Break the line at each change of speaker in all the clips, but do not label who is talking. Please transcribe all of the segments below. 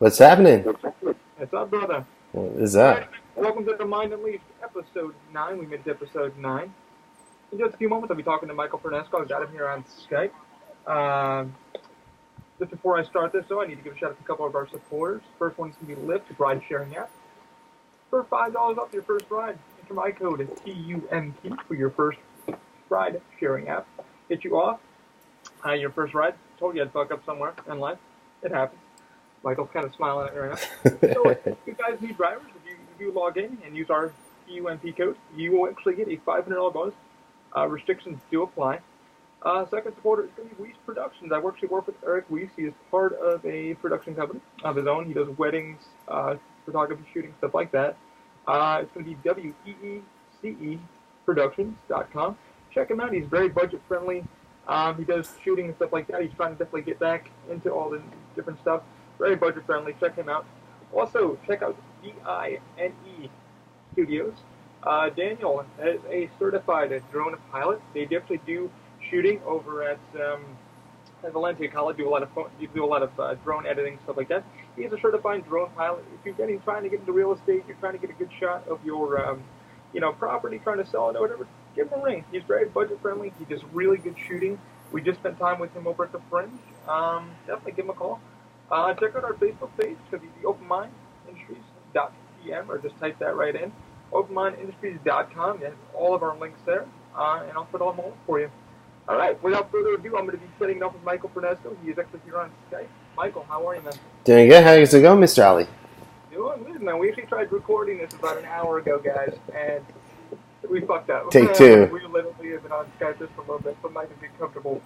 What's happening?
What's up, brother?
What is
All
that?
right, welcome to the Mind Unleashed, episode 9. We made it to episode 9. In just a few moments, I'll be talking to Mikel Pernisco. I've got him here on Skype. Just before I start this, though, I need to give a shout out to a couple of our supporters. First one's going to be Lyft, a ride-sharing app. For $5 off your first ride, enter my code is TUMP for your first ride-sharing app. Get you off your first ride. Told you I'd fuck up somewhere in life. It happens. Michael's kind of smiling at me right now. So if you guys need drivers, if you log in and use our TUMP code, you will actually get a $500 bonus. Restrictions do apply. Second supporter is going to be Weiss Productions. I actually work with Eric Weiss. He is part of a production company of his own. He does weddings, photography, shooting, stuff like that. It's going to be weececeproductions.com. Check him out. He's very budget friendly. He does shooting and stuff like that. He's trying to definitely get back into all the different stuff. Very budget friendly. Check him out. Also, check out DINE Studios. Daniel is a certified drone pilot. They definitely do shooting over at Valencia College. Do a lot of drone editing, stuff like that. He's a certified drone pilot. If you're trying to get into real estate, you're trying to get a good shot of your property, trying to sell it or whatever, give him a ring. He's very budget friendly. He does really good shooting. We just spent time with him over at the Fringe. Definitely give him a call. Check out our Facebook page. It's going to be the openmindindustries.pm, or just type that right in. openmindindustries.com. You have all of our links there, and I'll put all them all for you. All right, without further ado, I'm going to be setting up with Mikel Pernisco. He is actually here on Skype. Michael, how are you, man?
Doing good. How's it going, Mr. Ali?
Doing good, man. We actually tried recording this about an hour ago, guys, and we fucked up.
Take two.
We literally have been on Skype just for a little bit, so might be comfortable.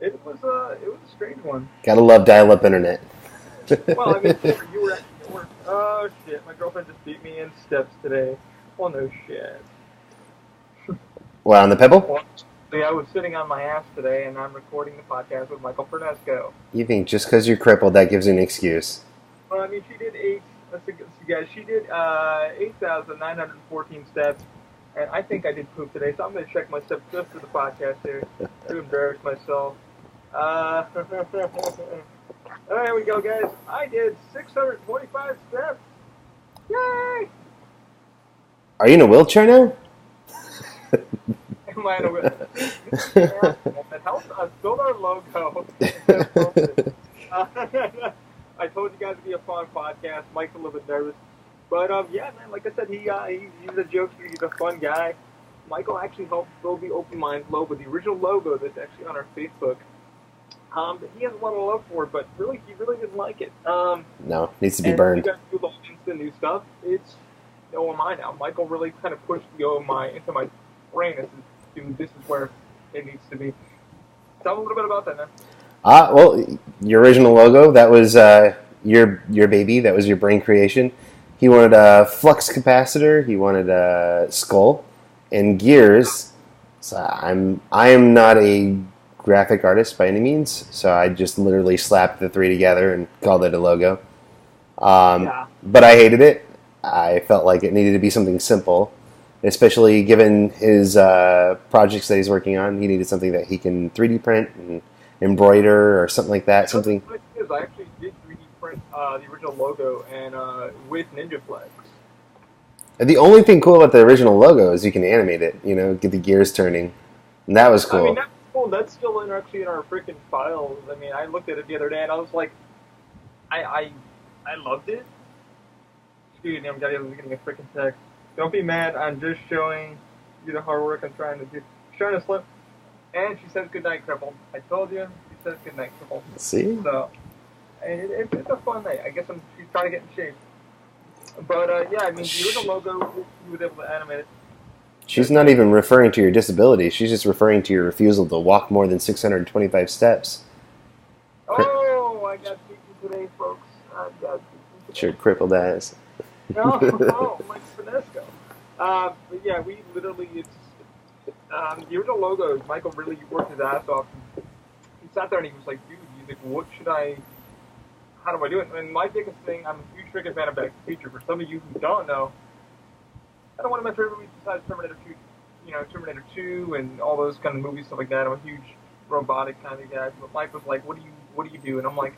It was a strange one.
Gotta love dial-up internet.
Well, I mean, you were actually at work. Oh shit! My girlfriend just beat me in steps today. Well, no shit.
What, on the Pebble?
Well, I was sitting on my ass today, and I'm recording the podcast with Mikel Pernisco.
You think just because you're crippled, that gives you an excuse?
Well, I mean, she did 8,914 steps, and I think I did poop today, so I'm going to check my steps just for the podcast here to embarrass myself. There we go, guys. I did 625 steps. Yay!
Are you in a wheelchair now?
Am I in a wheelchair? It helps us build our logo. I told you guys it'd be a fun podcast. Mike's a little bit nervous. But, yeah, man, like I said, he's a jokester. He's a fun guy. Michael actually helped build the Open Mind logo, the original logo that's actually on our Facebook. He has a lot of love for it, but he really didn't like it.
No, needs to be burned.
You guys do look into new stuff. It's OMI now. Michael really kind of pushed the OMI into my brain. This is where it needs to be. Tell me a little bit about that, man.
Well, your original logo, that was your baby. That was your brain creation. He wanted a flux capacitor. He wanted a skull and gears. So I am not a graphic artist by any means, so I just literally slapped the three together and called it a logo. But I hated it. I felt like it needed to be something simple, especially given his projects that he's working on. He needed something that he can 3D print and embroider or something like that. Something.
I actually did 3D print the original logo and with Ninja Flex.
The only thing cool about the original logo is you can animate it. Get the gears turning, and that was cool.
I mean, that's cool. That's still in our freaking files. I mean, I looked at it the other day and I was like, I loved it. Excuse me, I'm getting a freaking text. Don't be mad. I'm just showing you the hard work I'm trying to do. She's trying to slip. And she says goodnight, cripple. I told you. She says goodnight, cripple.
See?
So, it's a fun night. I guess she's trying to get in shape. But, yeah, I mean, the original logo, you was able to animate it.
She's not even referring to your disability. She's just referring to your refusal to walk more than 625 steps.
Oh, I got speaking today, folks.
It's your crippled ass.
No, Mike Pernisco. But yeah, we literally, the original logo, Michael really worked his ass off. He sat there and he was like, dude, how do I do it? And my biggest thing, I'm a huge freaking fan of Back to the Future. For some of you who don't know, I one of my favorite movies besides Terminator 2, Terminator 2 and all those kind of movies, stuff like that. I'm a huge robotic kind of guy. But Mike was like, what do you do? And I'm like,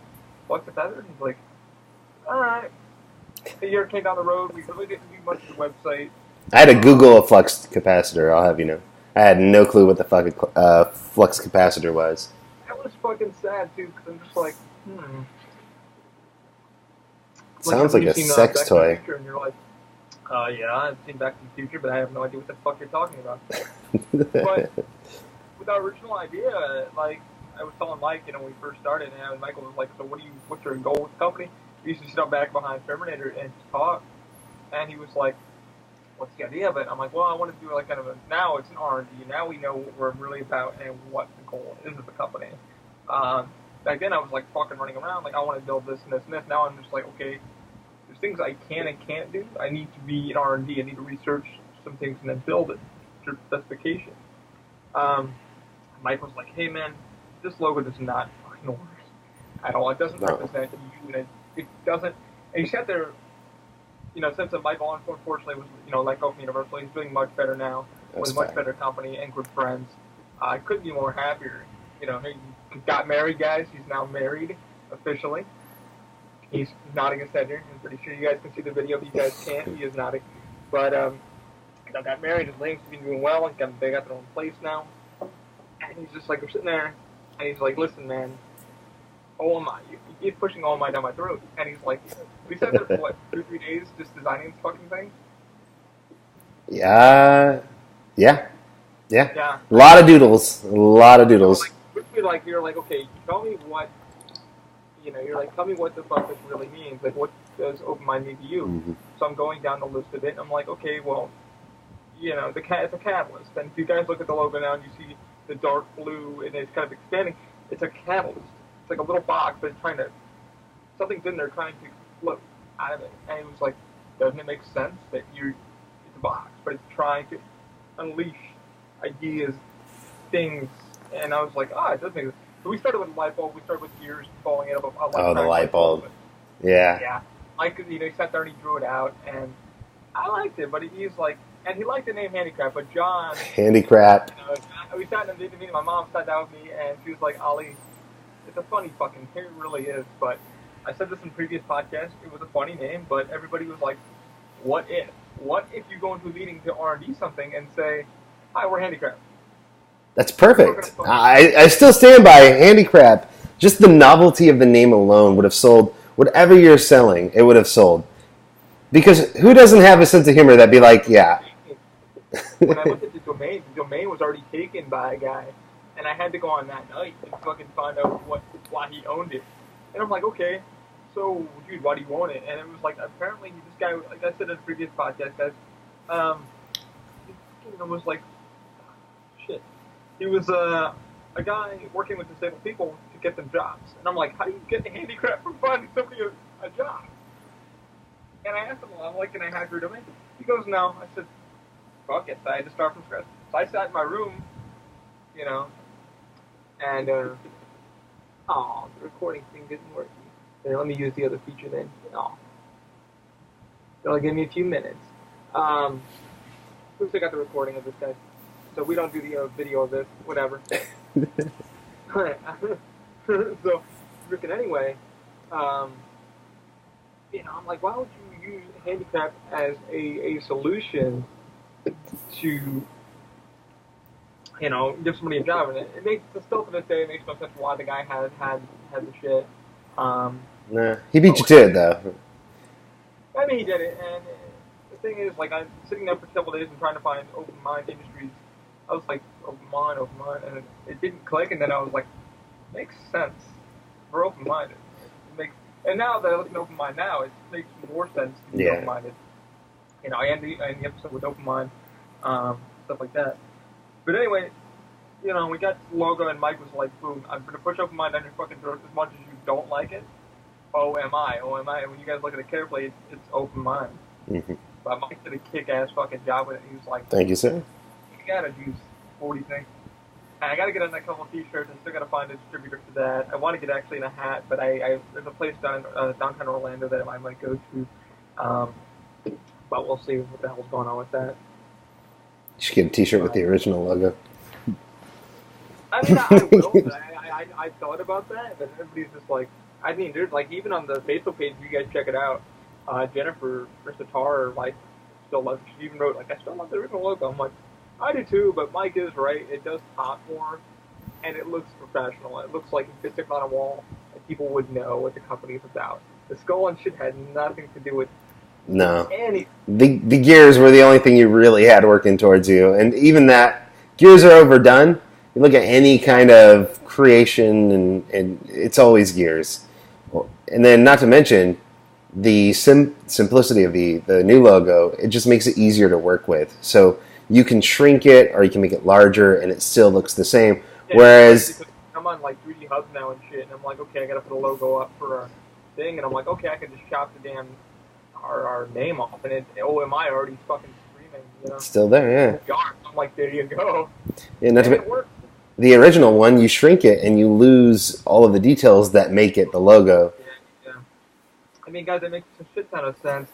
flux capacitor? He's like, all right. A year came down the road. We really didn't do much of the website.
I had to Google a flux capacitor, I'll have you know. I had no clue what the fucking flux capacitor was.
That was fucking sad, too, because I'm just like,
Sounds like a sex toy.
And you're like, yeah, I've seen Back to the Future, but I have no idea what the fuck you're talking about. But with our original idea, like, I was telling Mike, when we first started, and Michael was like, so what's your goal with the company? We used to sit up back behind Terminator and just talk. And he was like, what's the idea of it? I'm like, well, I want to do like kind of now it's an R&D. Now we know what we're really about and what the goal is of the company. Back then I was like fucking running around, like I want to build this and this and this. Now I'm just like, okay, there's things I can and can't do. I need to be in R&D. I need to research some things and then build it to specification. Mike was like, hey man, this logo does not fucking work at all. It doesn't represent you, and it doesn't. And he sat there, since Michael unfortunately was, let go from Universal, he's doing much better now with a much better company and good friends. I couldn't be more happier. He got married, guys. He's now married officially. He's nodding his head here. I'm pretty sure you guys can see the video, but you guys can't. He is nodding. But got married. His ladies have been doing well. They got their own place now. And he's just like, we're sitting there, and he's like, listen, man, OMI, he's pushing OMI down my throat. And he's like, we sat there for, 2 or 3 days just designing this fucking thing?
Yeah.
Yeah.
A lot of doodles.
You're like, okay, tell me what, tell me what the fuck this really means. Like, what does open mind mean to you?
Mm-hmm.
So I'm going down the list of it, and I'm like, okay, well, it's a catalyst. And if you guys look at the logo now and you see the dark blue and it's kind of expanding, it's a catalyst. It's like a little box, but it's something's in there trying to float out of it. And it was like, doesn't it make sense that it's a box, but it's trying to unleash ideas, things. And I was like, it does make sense. So we started with a light bulb. We started with gears falling out of a
the light bulb. Yeah.
Yeah. Mike, he sat there and he drew it out, and I liked it, but he's like, and he liked the name Handicraft, but John...
Handicraft.
We sat in the meeting, my mom sat down with me, and she was like, Ollie, it's a funny fucking name, it really is, but I said this in previous podcasts, it was a funny name, but everybody was like, what if? What if you go into a meeting to R&D something and say, hi, we're Handicraft?
That's perfect. I still stand by Handicraft. Just the novelty of the name alone would have sold whatever you're selling. It would have sold. Because who doesn't have a sense of humor that'd be like, yeah.
When I looked at the domain was already taken by a guy, and I had to go on that night and fucking find out why he owned it. And I'm like, okay, so dude, why do you own it? And it was like, apparently this guy, like I said in the previous podcast, guys, was like, shit. He was a guy working with disabled people to get them jobs. And I'm like, how do you get the handicraft from finding somebody a job? And I asked him, I'm like, can I hack your domain? He goes, no. I said, fuck it. So I had to start from scratch. So I sat in my room, and, the recording thing didn't work. Then let me use the other feature then. It'll give me a few minutes. Oops, I got the recording of this guy. So we don't do the video of this, whatever. So, freaking anyway, I'm like, why would you use handicap as a solution to, give somebody a job? And it makes, still to this day, it makes no sense why the guy had the shit.
Nah, he beat you to it, though.
I mean, he did it, and the thing is, like, I'm sitting there for several days and trying to find open mind industries. I was like, open mind, and it didn't click, and then I was like, makes sense. We're open-minded. And now that I look at open mind now, it makes more sense to be open-minded. I end the episode with open mind, stuff like that. But anyway, we got the logo, and Mike was like, boom, I'm going to push open mind on your fucking throat as much as you don't like it. OMI. And when you guys look at it carefully, it's open mind.
Mm-hmm.
But Mike did a kick-ass fucking job with it. He was like,
thank you, sir.
You gotta do 40 things. And I gotta get on a couple of t-shirts. I still gotta find a distributor for that. I want to get actually in a hat, but there's a place downtown Orlando that I might go to. But we'll see what the hell's going on with that.
You should get a t-shirt with the original logo.
I mean, I will. But I thought about that, but everybody's just like, I mean, there's like even on the Facebook page, you guys check it out. Jennifer Ristatar, like, still loves. She even wrote like, I still love the original logo. I'm like, I do too, but Mike is right. It does pop more, and it looks professional. It looks like if it stick on a wall, and people would know what the company's about. The skull and shit had nothing to do with
No.
any.
The gears were the only thing you really had working towards you, and even that, gears are overdone. You look at any kind of creation, and it's always gears. And then, not to mention, the simplicity of the new logo, it just makes it easier to work with. So you can shrink it, or you can make it larger, and it still looks the same.
Yeah,
Whereas,
I'm on like 3D Hub now and shit, and I'm like, okay, I gotta put a logo up for a thing, and I'm like, okay, I can just chop the damn our name off, and OMI already fucking screaming, you know.
it's still there, yeah.
I'm like, there you go.
Yeah, not to
And
be,
it works.
the original one, you shrink it, and you lose all of the details that make it the logo.
Yeah. I mean, guys, it makes a shit ton of sense.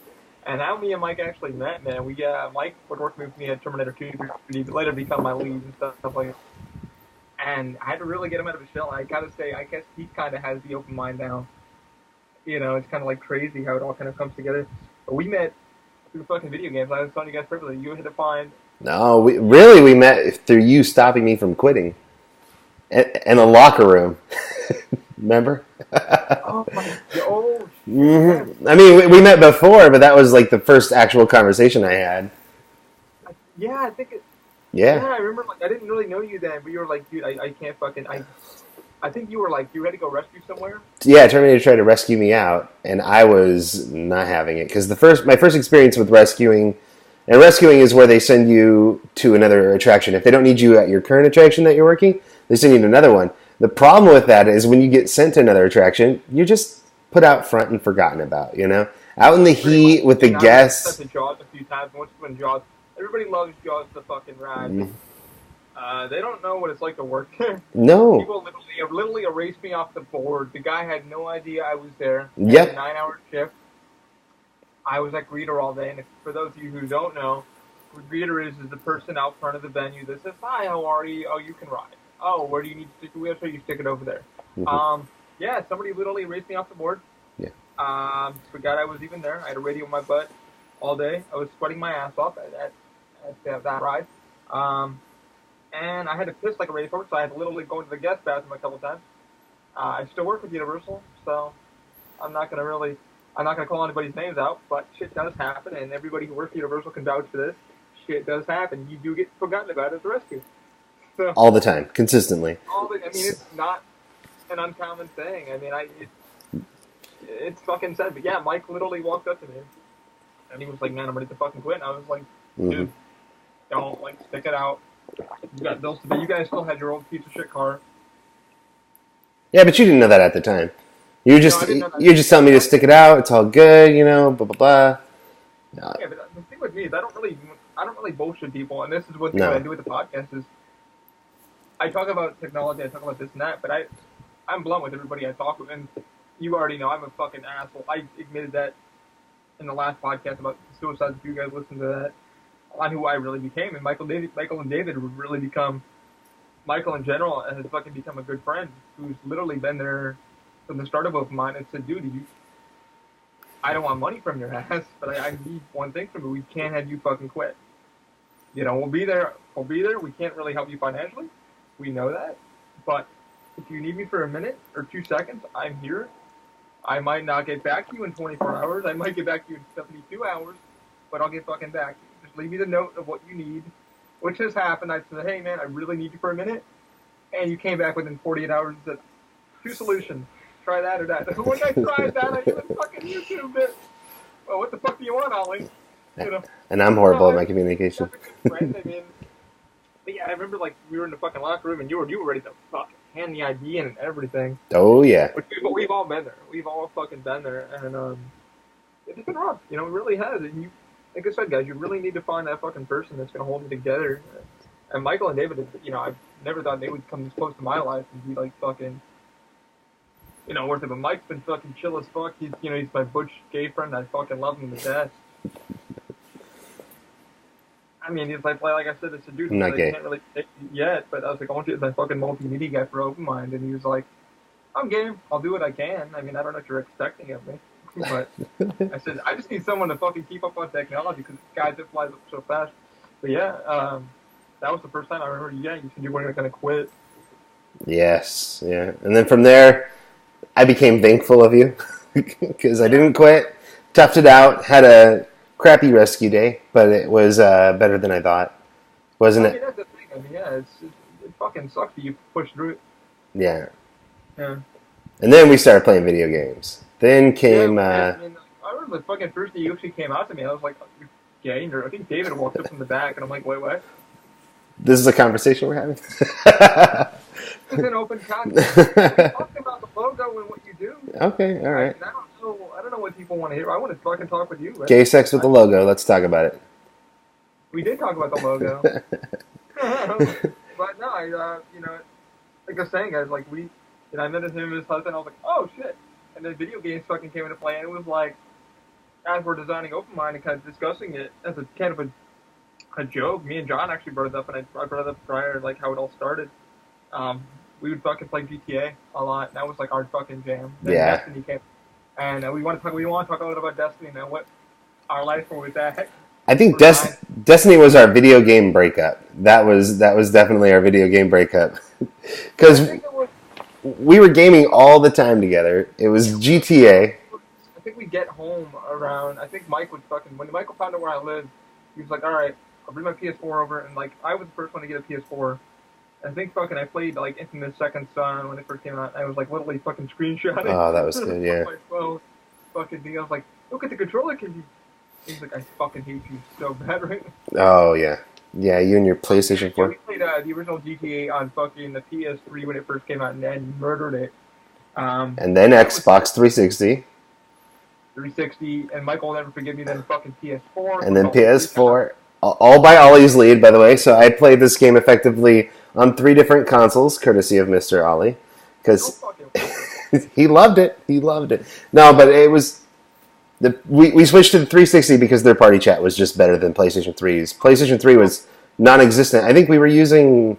And how me and Mike actually met, man, Mike would work with me at Terminator 2, he later become my lead and stuff like that. And I had to really get him out of his shell. I gotta say, I guess he kind of has the open mind now. You know, it's kind of like crazy how it all kind of comes together. But we met through fucking video games. I was telling you guys privately, you had to find.
No, we met through you stopping me from quitting. In a locker room. Remember?
Oh my god.
Mm-hmm. I mean, we met before, but that was like the first actual conversation I had.
Yeah, I think it.
Yeah.
Yeah, I remember. Like, I didn't really know you then, but you were like, dude, I can't fucking. I think you were like, you had to go rescue somewhere.
Yeah, Terminator tried to rescue me out, and I was not having it because my first experience with rescuing is where they send you to another attraction. If they don't need you at your current attraction that you're working, they send you to another one. The problem with that is when you get sent to another attraction, you're just put out front and forgotten about. You know, out in the heat with the guests.
I've Jaws a few times. Once when Jaws, everybody loves Jaws the fucking ride.
Mm.
They don't know what it's like to work there.
No.
People literally erased me off the board. The guy had no idea I was there.
Yep.
A 9-hour shift. I was at greeter all day, and for those of you who don't know, what greeter is the person out front of the venue that says, "Hi, how are you? Oh, you can ride. Oh, where do you need to stick the wheel? So you stick it over there."
Mm-hmm.
Yeah, somebody literally erased me off the board.
Yeah.
Forgot I was even there. I had a radio in my butt all day. I was sweating my ass off at that ride. And I had to piss like a radio, so I had to literally go into the guest bathroom a couple times. I still work with Universal, so I'm not gonna call anybody's names out, but shit does happen, and everybody who works at Universal can vouch for this. Shit does happen. You do get forgotten about at the rescue. So,
all the time, consistently.
It's not an uncommon thing. I mean, it's fucking sad. But yeah, Mike literally walked up to me, and he was like, "Man, I'm ready to fucking quit." And I was like, "Dude, don't stick it out. You guys still had your old piece of shit car."
Yeah, but you didn't know that at the time. You're just telling me to stick it out. It's all good, you know. Blah blah blah.
No. Yeah, but the thing with me is I don't really bullshit people, and this is what I do with the podcast is I talk about technology, I talk about this and that, but I'm blunt with everybody I talk with, and you already know I'm a fucking asshole. I admitted that in the last podcast about suicides. If you guys listen to that, on who I really became, and Michael and David would really become. Michael in general has fucking become a good friend who's literally been there from the start of Open Mind and said, "Dude, I don't want money from your ass, but I need one thing from you. We can't have you fucking quit. You know, we'll be there. We can't really help you financially. We know that. But if you need me for a minute or 2 seconds, I'm here. I might not get back to you in 24 hours. I might get back to you in 72 hours, but I'll get fucking back to you. Just leave me the note of what you need," which has happened. I said, "Hey, man, I really need you for a minute." And you came back within 48 hours and said, 2 solutions. Try that or that. When I tried that, I even fucking YouTubed it. Well, what the fuck do you want, Ollie? You know?
And I'm horrible at my communication.
Right? I mean, but yeah, I remember like we were in the fucking locker room and you were ready to fucking hand the ID in and everything.
Oh yeah.
But we've all been there. We've all fucking been there, and it's been rough. You know, it really has. And you, like I said, guys, you really need to find that fucking person that's gonna hold you together. And Michael and David, you know, I never thought they would come this close to my life and be like fucking, you know, worth it. But Mike's been fucking chill as fuck. He's my butch gay friend. I fucking love him to death. I mean, he's like I said, it's a dude
I'm not
that
gay.
I can't really take yet. But I was like, I want you as my fucking multimedia guy for Open Mind, and he was like, I'm game. I'll do what I can. I mean, I don't know what you're expecting of me, but I said I just need someone to fucking keep up on technology because guys it flies up so fast. But yeah, that was the first time I remember. Yeah, you said you weren't gonna quit.
Yes, yeah. And then from there, I became thankful of you because I didn't quit. Toughed it out. Had a crappy rescue day, but it was better than I thought, wasn't
I mean,
it?
that's the thing. I mean, yeah, it fucking sucks that you push through it.
Yeah.
Yeah.
And then we started playing video games. Then
Yeah,
came.
we did. I mean, I remember the fucking first day you actually came out to me. I was like, "You're gay," or I think David walked up from the back, and I'm like, "Wait, what?"
This is a conversation we're having.
This is an open concept. We talked about the logo and what you do.
Okay, all right.
I don't know what people want to hear. I want to fucking talk with you. Right?
Gay sex with the logo. Let's talk about it.
We did talk about the logo, but no, like I was saying, guys, like I met him and his husband. I was like, oh shit, and then video games fucking came into play, and it was like, as we're designing Open Mind and kind of discussing it as a kind of a joke. Me and John actually brought it up, and I brought it up prior, like how it all started. We would fucking play GTA a lot, and that was like our fucking jam. Then
Yeah.
Destiny came, and we want to talk a little about Destiny now. What our life was that?
I think Destiny was our video game breakup. That was definitely our video game breakup because we were gaming all the time together. It was GTA.
I think we get home around. I think Mike was fucking when Michael found out where I lived. He was like, "All right, I'll bring my PS4 over," and like I was the first one to get a PS4. I think fucking I played like Infamous Second Son when it first came out. I was like literally fucking screenshotting.
Oh, that was good. Yeah.
My phone, fucking thing. I was like, "Look at the controller, can you?" He's like, "I fucking hate you so bad right now."
Oh yeah, yeah. You and your PlayStation 4.
Yeah, we played the original GTA on fucking the PS3 when it first came out, and then murdered it.
And then Xbox 360.
360, and Michael will never forgive me. Then fucking PS4,
and then PS4. All by Ollie's lead, by the way. So I played this game effectively on 3 different consoles, courtesy of Mr. Ollie, because he loved it. He loved it. No, but it was we switched to the 360 because their party chat was just better than PlayStation 3's. PlayStation 3 was non-existent. I think we were using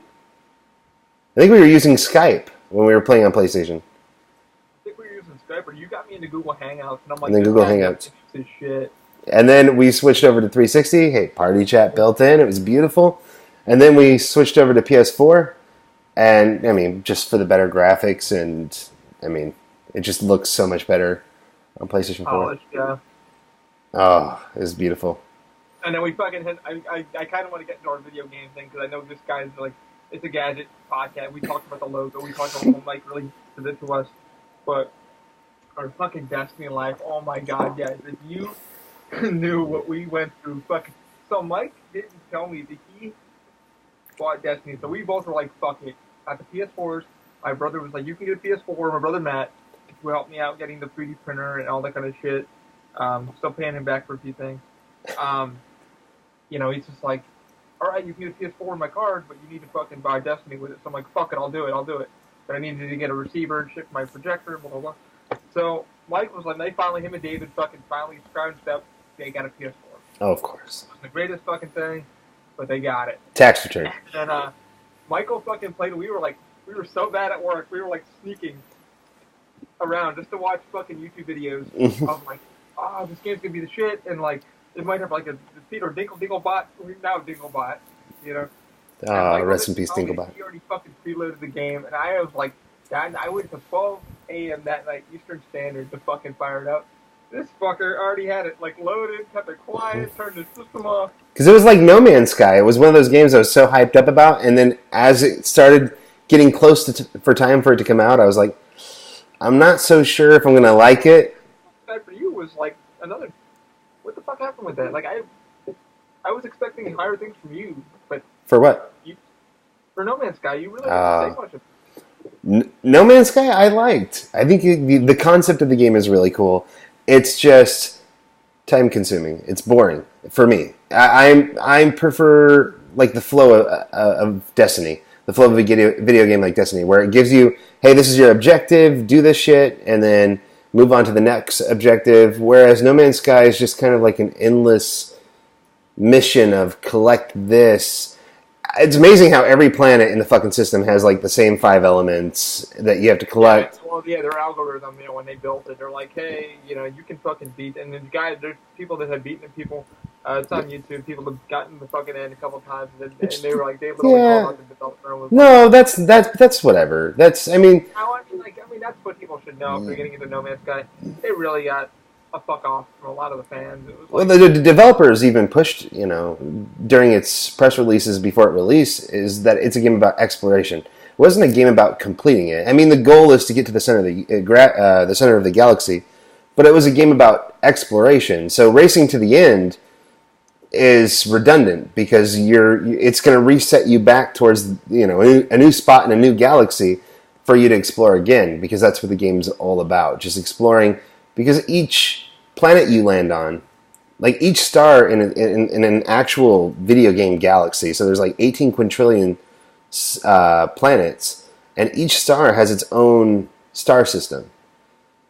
Skype when we were playing on PlayStation.
I think we were using Skype, or you got me into Google Hangouts, and I'm like,
and then Google Hangouts.
This shit.
And then we switched over to 360. Hey, party chat built in. It was beautiful. And then we switched over to PS4. And, I mean, just for the better graphics. And, I mean, it just looks so much better on PlayStation 4.
Polished, yeah.
Oh, it was beautiful.
And then we fucking had, I kind of want to get into our video game thing, because I know this guy's like, it's a gadget podcast. We talked about the logo. We talked about Mike really did it to us. But our fucking Destiny life, oh my god, guys. If you knew what we went through, fucking. So Mike didn't tell me that he bought Destiny, so we both were like, fuck it. Got the PS4s. My brother was like, you can get a PS4. My brother Matt, who helped me out getting the 3D printer and all that kind of shit. Still paying him back for a few things. He's just like, all right, you can get a PS4 in my card, but you need to fucking buy Destiny with it. So I'm like, fuck it, I'll do it. But I needed to get a receiver, ship my projector, blah, blah, blah. So Mike was like, him and David finally scrounged up. They got a PS4.
Oh, of course.
It was the greatest fucking thing, but they got it.
Tax return.
And Michael fucking played. We were so bad at work. We were like sneaking around just to watch fucking YouTube videos. Of like, oh, this game's gonna be the shit, and like it might have like a Peter Dinklebot. Now Dinklebot, you know.
Rest in peace, Dinklebot.
He already fucking preloaded the game, and I was like, God, I went to 12 a.m. that night Eastern Standard to fucking fire it up. This fucker already had it like loaded, kept it quiet, turned the system off.
Because it was like No Man's Sky. It was one of those games I was so hyped up about, and then as it started getting close for time for it to come out, I was like, I'm not so sure if I'm gonna like it.
That for you was like another. What the fuck happened with that? Like I was expecting higher things from you, but
for what?
For No Man's Sky, you really didn't say much of it.
No Man's Sky, I liked. I think the concept of the game is really cool. It's just time consuming. It's boring for me. I prefer like the flow of Destiny, the flow of a video game like Destiny, where it gives you, hey, this is your objective, do this shit, and then move on to the next objective. Whereas No Man's Sky is just kind of like an endless mission of collect this. It's amazing how every planet in the fucking system has like the same 5 elements that you have to collect.
Yeah, well, yeah, their algorithm, when they built it, they're like, hey, you can fucking beat, and there's people that have beaten people. It's on YouTube. People have gotten the fucking end a couple times, and they were like, they literally called out the developer and was
No, that's whatever. That's I mean,
that's what people should know if they're getting into No Man's Sky. They really got a fuck off from a lot of the fans. It was
well, the developers even pushed, during its press releases before it released, is that it's a game about exploration. It wasn't a game about completing it. I mean, the goal is to get to the center of the center of the galaxy, but it was a game about exploration. So racing to the end is redundant because it's going to reset you back towards a new spot in a new galaxy for you to explore again, because that's what the game's all about, just exploring. Because each planet you land on, like each star in an actual video game galaxy, so there's like 18 quintillion planets, and each star has its own star system.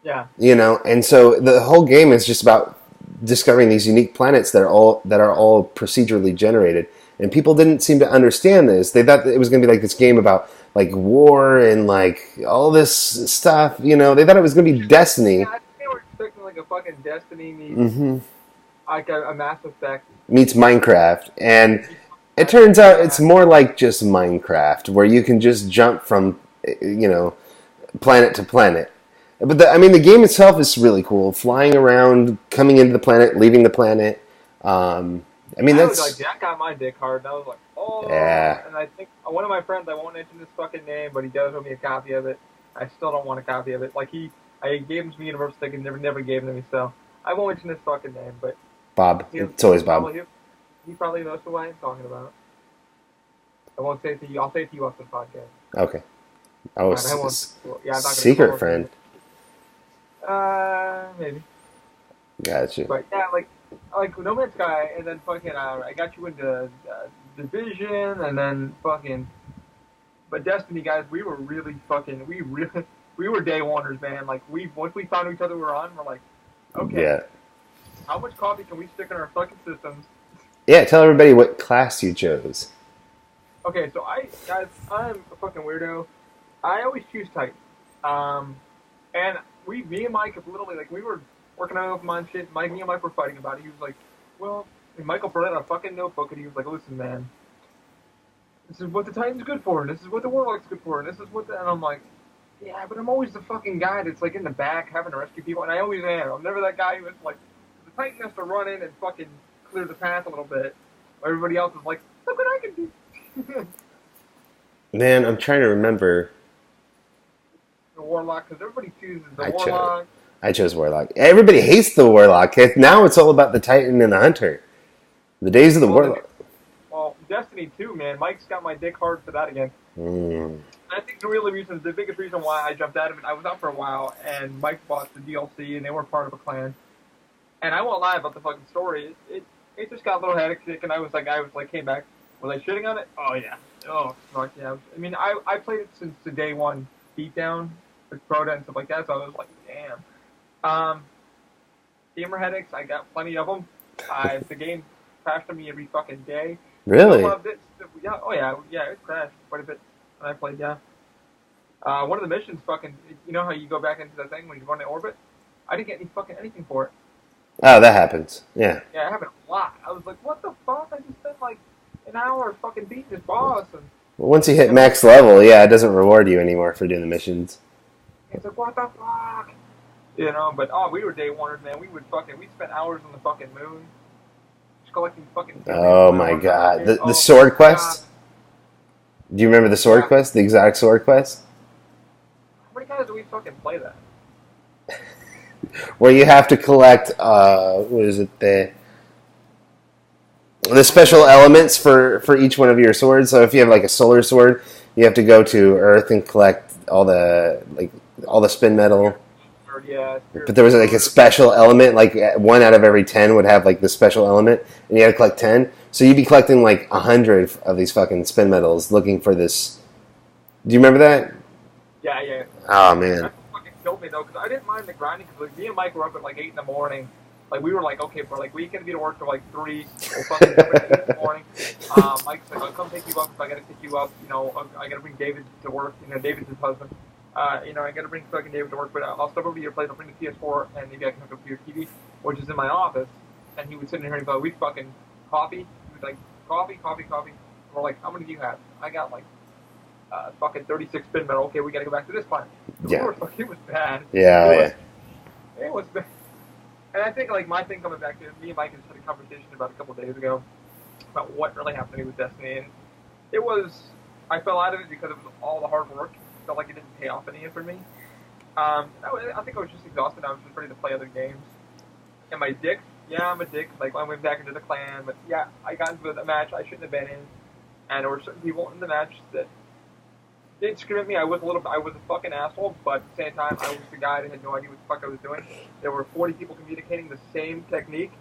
Yeah.
And so the whole game is just about discovering these unique planets that are all procedurally generated. And people didn't seem to understand this. They thought that it was going to be like this game about like war and like all this stuff. They thought it was going to be Destiny.
Yeah, I think they were expecting like a fucking Destiny meets like a Mass Effect
meets Minecraft, and it turns out it's more like just Minecraft, where you can just jump from planet to planet. But the game itself is really cool. Flying around, coming into the planet, leaving the planet.
That got my dick hard. And I was like, oh.
Yeah.
And I think one of my friends, I won't mention his fucking name, but he does owe me a copy of it. I still don't want a copy of it. Like I gave him to me Universal Stick and never gave him to me. So I won't mention his fucking name, but
Bob. It's always Bob.
He probably knows who I am talking about. I won't say it to you. I'll say it to you off the podcast.
Okay. Oh,
I'm not
secret friend.
Maybe.
Gotcha.
But yeah, like No Man's Sky, and then fucking I got you into Division, and then fucking. But Destiny, guys, we were really fucking. We were day oneers, man. Like once we found each other we were on, we're like, okay.
Yeah.
How much coffee can we stick in our fucking systems?
Yeah, tell everybody what class you chose.
Okay, so I'm a fucking weirdo. I always choose Titan. And me and Mike have literally, like, we were working on my shit. Me and Mike were fighting about it. He was like, well, and Michael brought out a fucking notebook, and he was like, listen, man, this is what the Titan's good for, and this is what the Warlock's good for, and this is what and I'm like, yeah, but I'm always the fucking guy that's, like, in the back having to rescue people, and I always am. I'm never that guy who's like, the Titan has to run in and fucking clear the path a little bit. Everybody else is like, look what I can do.
Man, I'm trying to remember.
The Warlock, because everybody chooses the Warlock.
I chose Warlock. Everybody hates the Warlock. Now it's all about the Titan and the Hunter. The days of the Warlock.
Well, Destiny 2, man. Mike's got my dick hard for that again. I think the biggest reason why I jumped out of it, I was out for a while, and Mike bought the DLC, and they were part of a clan. And I won't lie about the fucking story. It just got a little hectic, and I was like, came back. Was I shitting on it? Oh, yeah. Oh, fuck yeah. I mean, I played it since the day one beatdown with Crota and stuff like that, so I was like, damn. Gamer headaches, I got plenty of them. The game crashed on me every fucking day.
Really?
I loved it. Yeah, oh yeah, it crashed quite a bit when I played, yeah. One of the missions fucking, you know how you go back into the thing when you go into orbit? I didn't get anything for it.
Oh, that happens. Yeah.
Yeah, it happened a lot. I was like, what the fuck? I just spent like an hour fucking beating this boss. And
well, once you hit max level, yeah, it doesn't reward you anymore for doing the missions.
It's like, what the fuck? But we were day oneers, man. We spent hours on the fucking moon. Just collecting fucking...
Oh my god. The sword quest? Do you remember the sword quest? The exotic sword quest?
How many times do we fucking play that?
Where you have to collect, what is it, the special elements for each one of your swords. So if you have like a solar sword, you have to go to Earth and collect all the spin metal.
Yeah.
But there was like a special element, like 1 out of every 10 would have like the special element, and you had to collect 10. So you'd be collecting like 100 of these fucking spin metals looking for this. Do you remember that?
Yeah.
Oh man.
That fucking killed me though, because I didn't mind the grinding, because like, me and Mike were up at like 8 in the morning, Like, we were like, okay, bro, like, we can be to work till like 3. We'll fucking jump at 8 in the morning. Mike's like, I'll come pick you up if I gotta pick you up. You know, I gotta bring David to work. You know, David's his husband. You know, I gotta bring fucking David to work, but I'll step over to your place. I'll bring the PS4, and maybe I can hook up to your TV, which is in my office. And he was sitting here and he's like, we fucking coffee. He was like, coffee. We're like, how many do you have? I got like fucking 36 spin metal. Okay, we gotta go back to this planet.
Yeah.
It was bad. It was bad. And I think, like, my thing coming back to me and Mike just had a conversation about a couple of days ago about what really happened to me with Destiny. And it was, I fell out of it because of all the hard work. It felt like it didn't pay off any for me. I think I was just exhausted. I was just ready to play other games. Am I a dick? Yeah, I'm a dick. Like, I went back into the clan. But, yeah, I got into a match I shouldn't have been in. And there were certain people in the match that did scream at me. I was a fucking asshole, but at the same time, I was the guy that had no idea what the fuck I was doing. There were 40 people communicating the same technique,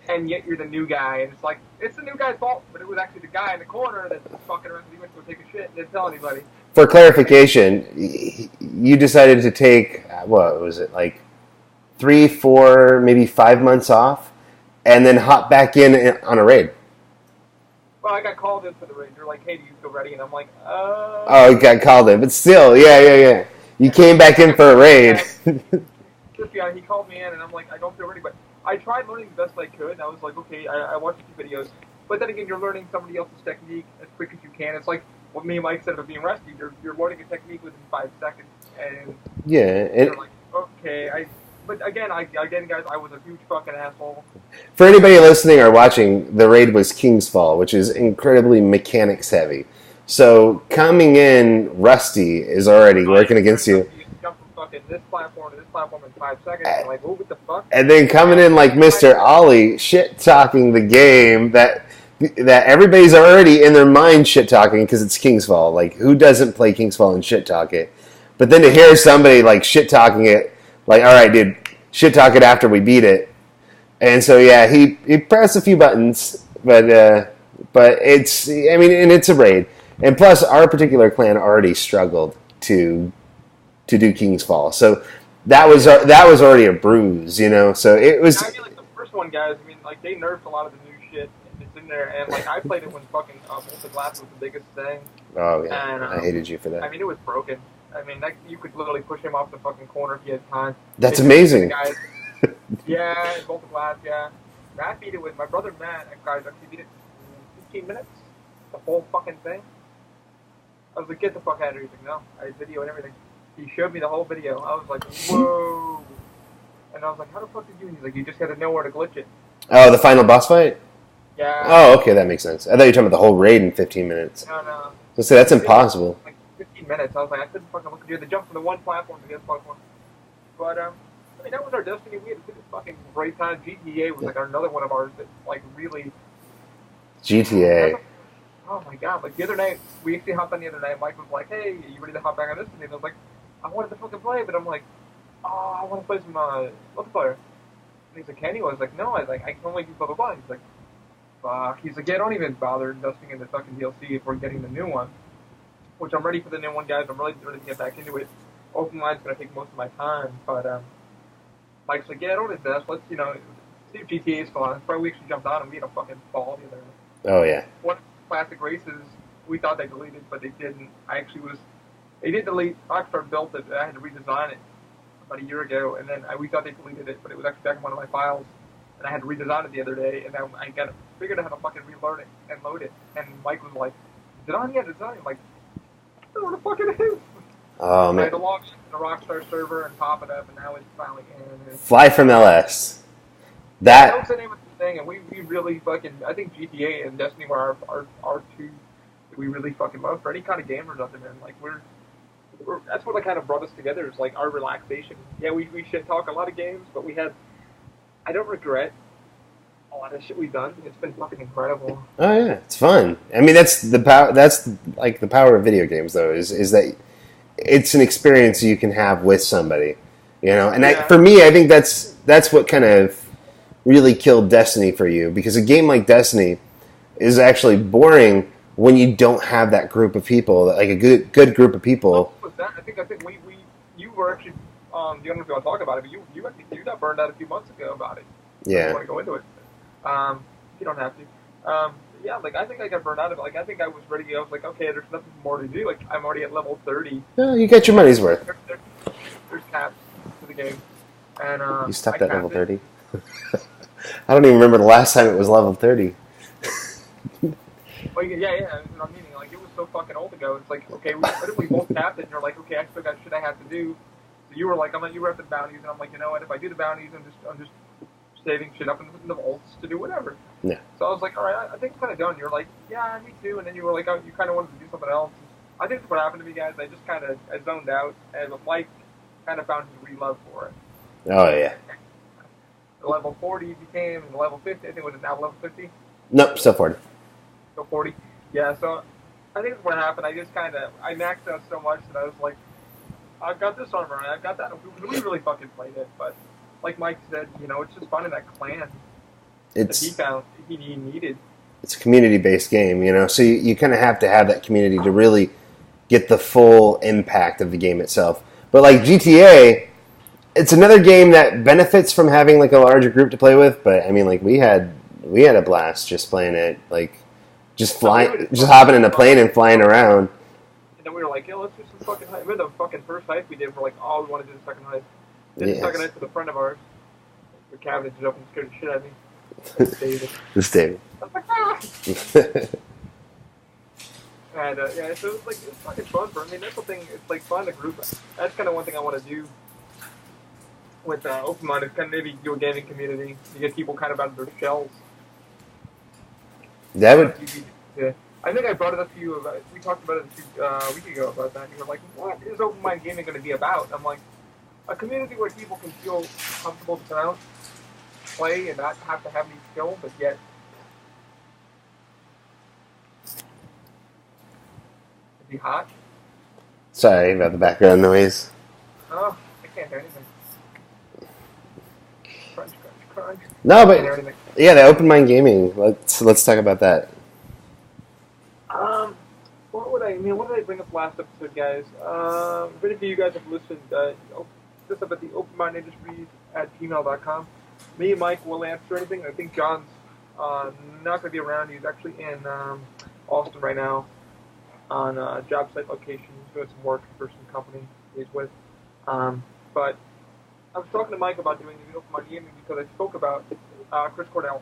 and yet you're the new guy, and it's like, it's the new guy's fault, but it was actually the guy in the corner that was fucking around because he went to go take a shit and didn't tell anybody.
For clarification, you decided to take, what was it, like 3, 4, maybe 5 months off, and then hop back in on a raid.
Well, I got called in for the raid. They're like, hey, do you feel ready? And I'm like,
Oh, you got called in. But still, yeah. You came back in for a raid.
Yeah, he called me in, and I'm like, I don't feel ready. But I tried learning the best I could, and I was like, okay, I watched a few videos. But then again, you're learning somebody else's technique as quick as you can. It's like what me and Mike said about being rusty. You're learning a technique within 5 seconds. And you're like, okay, But again, guys, I was a huge fucking asshole.
For anybody listening or watching, the raid was King's Fall, which is incredibly mechanics heavy. So coming in rusty is already working against you.
You jump from fucking this platform to this platform in 5 seconds. And like, oh, what the fuck?
And then coming in like Mr. Ollie, shit talking the game that everybody's already in their mind shit talking because it's King's Fall. Like, who doesn't play King's Fall and shit talk it? But then to hear somebody like shit talking it. Like, all right, dude, shit talk it after we beat it. And so, yeah, he pressed a few buttons, but it's, I mean, and it's a raid. And plus, our particular clan already struggled to do King's Fall. So that was already a bruise, you know? So it was...
I mean, like, the first one, guys, I mean, like, they nerfed a lot of the new shit that's in there. And, like, I played it when fucking multi-glass was the biggest thing.
Oh, yeah. And, I hated you for that.
I mean, it was broken. I mean, you could literally push him off the fucking corner if you had time.
That's amazing.
Yeah, both the glass, yeah. Matt beat it with my brother Matt. Guys actually beat it in 15 minutes. The whole fucking thing. I was like, get the fuck out of here. He's like, no. I had video and everything. He showed me the whole video. I was like, whoa. And I was like, how the fuck did you? He's like, you just gotta know where to glitch it.
Oh, the final boss fight?
Yeah.
Oh, okay, that makes sense. I thought you were talking about the whole raid in 15 minutes.
No.
So say that's impossible.
15 minutes. I was like, I couldn't fucking look at you. The jump from the one platform to the other platform. But, I mean, that was our destiny. We had a fucking great time. GTA was, like, another one of ours that, like, really...
GTA.
Oh, my God. Like, the other night, we actually hopped on the other night. Mike was like, hey, you ready to hop back on this? And I was like, I wanted to fucking play, but I'm like, oh, I want to play some multiplayer. And he's like, can you? I was like, no. I was like, I can only do blah, blah, blah. He's like, fuck. He's like, yeah, don't even bother investing in the fucking DLC if we're getting the new one. Which I'm ready for the new one, guys. I'm really ready to get back into it. Open line's going to take most of my time, but Mike's like, yeah, don't invest. Let's, see if GTA is still on. Probably we actually jumped on and we had a fucking ball the other night.
Oh, yeah.
One of the classic races, we thought they deleted, but they didn't. They did delete. Rockstar built it. I had to redesign it about a year ago, and then we thought they deleted it, but it was actually back in one of my files, and I had to redesign it the other day, and then I figured out how to fucking relearn it and load it, and Mike was like, is it on yet? It's on. I'm like, I don't know what the fuck it is.
Oh, man.
I had to log into the Rockstar server and pop it up, and now it's finally in.
Fly from LS.
That was the name of the thing, and we really fucking... I think GTA and Destiny were our two that we really fucking love. For any kind of gamers out there, man. Like, we're that's what kind of brought us together, is like our relaxation. Yeah, we should talk a lot of games, but I don't regret a lot of shit we've done. It's been fucking incredible.
Oh yeah, it's fun. I mean, that's the power. That's like the power of video games, though, is that it's an experience you can have with somebody, And for me, I think that's what kind of really killed Destiny for you, because a game like Destiny is actually boring when you don't have that group of people, like a good group of people.
I think you were actually. I don't know if you want to talk about it, but you got burned out a few months ago about it. If you
Yeah.
want to go into it. You don't have to. Yeah, like I think I got burned out of it. Like I think I was ready. I was like, okay, there's nothing more to do. Like I'm already at level 30.
Well, you get your money's worth.
There, there's caps to the game, and
You
I
stopped at level
capped it.
30. I don't even remember the last time it was level 30.
Well, yeah. That's what I'm meaning. Like it was so fucking old ago. It's like, okay, what if we both capped it? And you're like, okay, I still got shit I have to do. So you were like, you were after the bounties, and I'm like, you know what? If I do the bounties, I'm just saving shit up in the vaults to do whatever.
Yeah.
So I was like, all right, I think I'm kind of done. You're like, yeah, me too. And then you were like, oh, you kind of wanted to do something else. I think that's what happened to me, guys. I just kind of zoned out, and Mike kind of found his re-love for it.
Oh, yeah.
The level 40 became, and the level 50, I think was it now level 50?
Nope, still 40.
So 40. Yeah, so I think that's what happened. I just kind of, I maxed out so much that I was like, I've got this armor, I've got that. We really fucking played it, but like Mike said, it's just finding that clan that he found he needed.
It's a community-based game, so you kind of have to have that community to really get the full impact of the game itself. But like GTA, it's another game that benefits from having like a larger group to play with. But I mean, like we had a blast just playing it, like just hopping in a plane and flying around.
And then we were like, yeah, let's do some fucking heist. Remember the fucking first heist we did? We're like, oh, we want to do the second heist. Did the second heist with a friend of ours. The cabinet just up and scared the shit out of me. David.
This David.
I was like, ah! And yeah, so it's fucking fun for me. That's the thing. It's like fun to group. That's kind of one thing I want to do with Open Mind. Is kind of maybe do a gaming community. You get people kind of out of their shells.
That would.
Yeah. I think I brought it up to you. We talked about it a week ago about that. You were like, "What is Open Mind Gaming going to be about?" And I'm like, a community where people can feel comfortable to come out, play, and not have to have any skill, but yet be hot.
Sorry about the background noise.
Oh, I can't hear anything. Crunch, crunch, crunch.
No, but yeah, the Open Mind Gaming. Let's talk about that.
What did I bring up last episode, guys? Many of you guys have listened. This up at the openmindindustries@gmail.com. Me and Mike will answer anything. I think John's not going to be around. He's actually in Austin right now on a job site location. He's doing some work for some company he's with. But I was talking to Mike about doing the Open Mind Gaming because I spoke about Chris Cornell.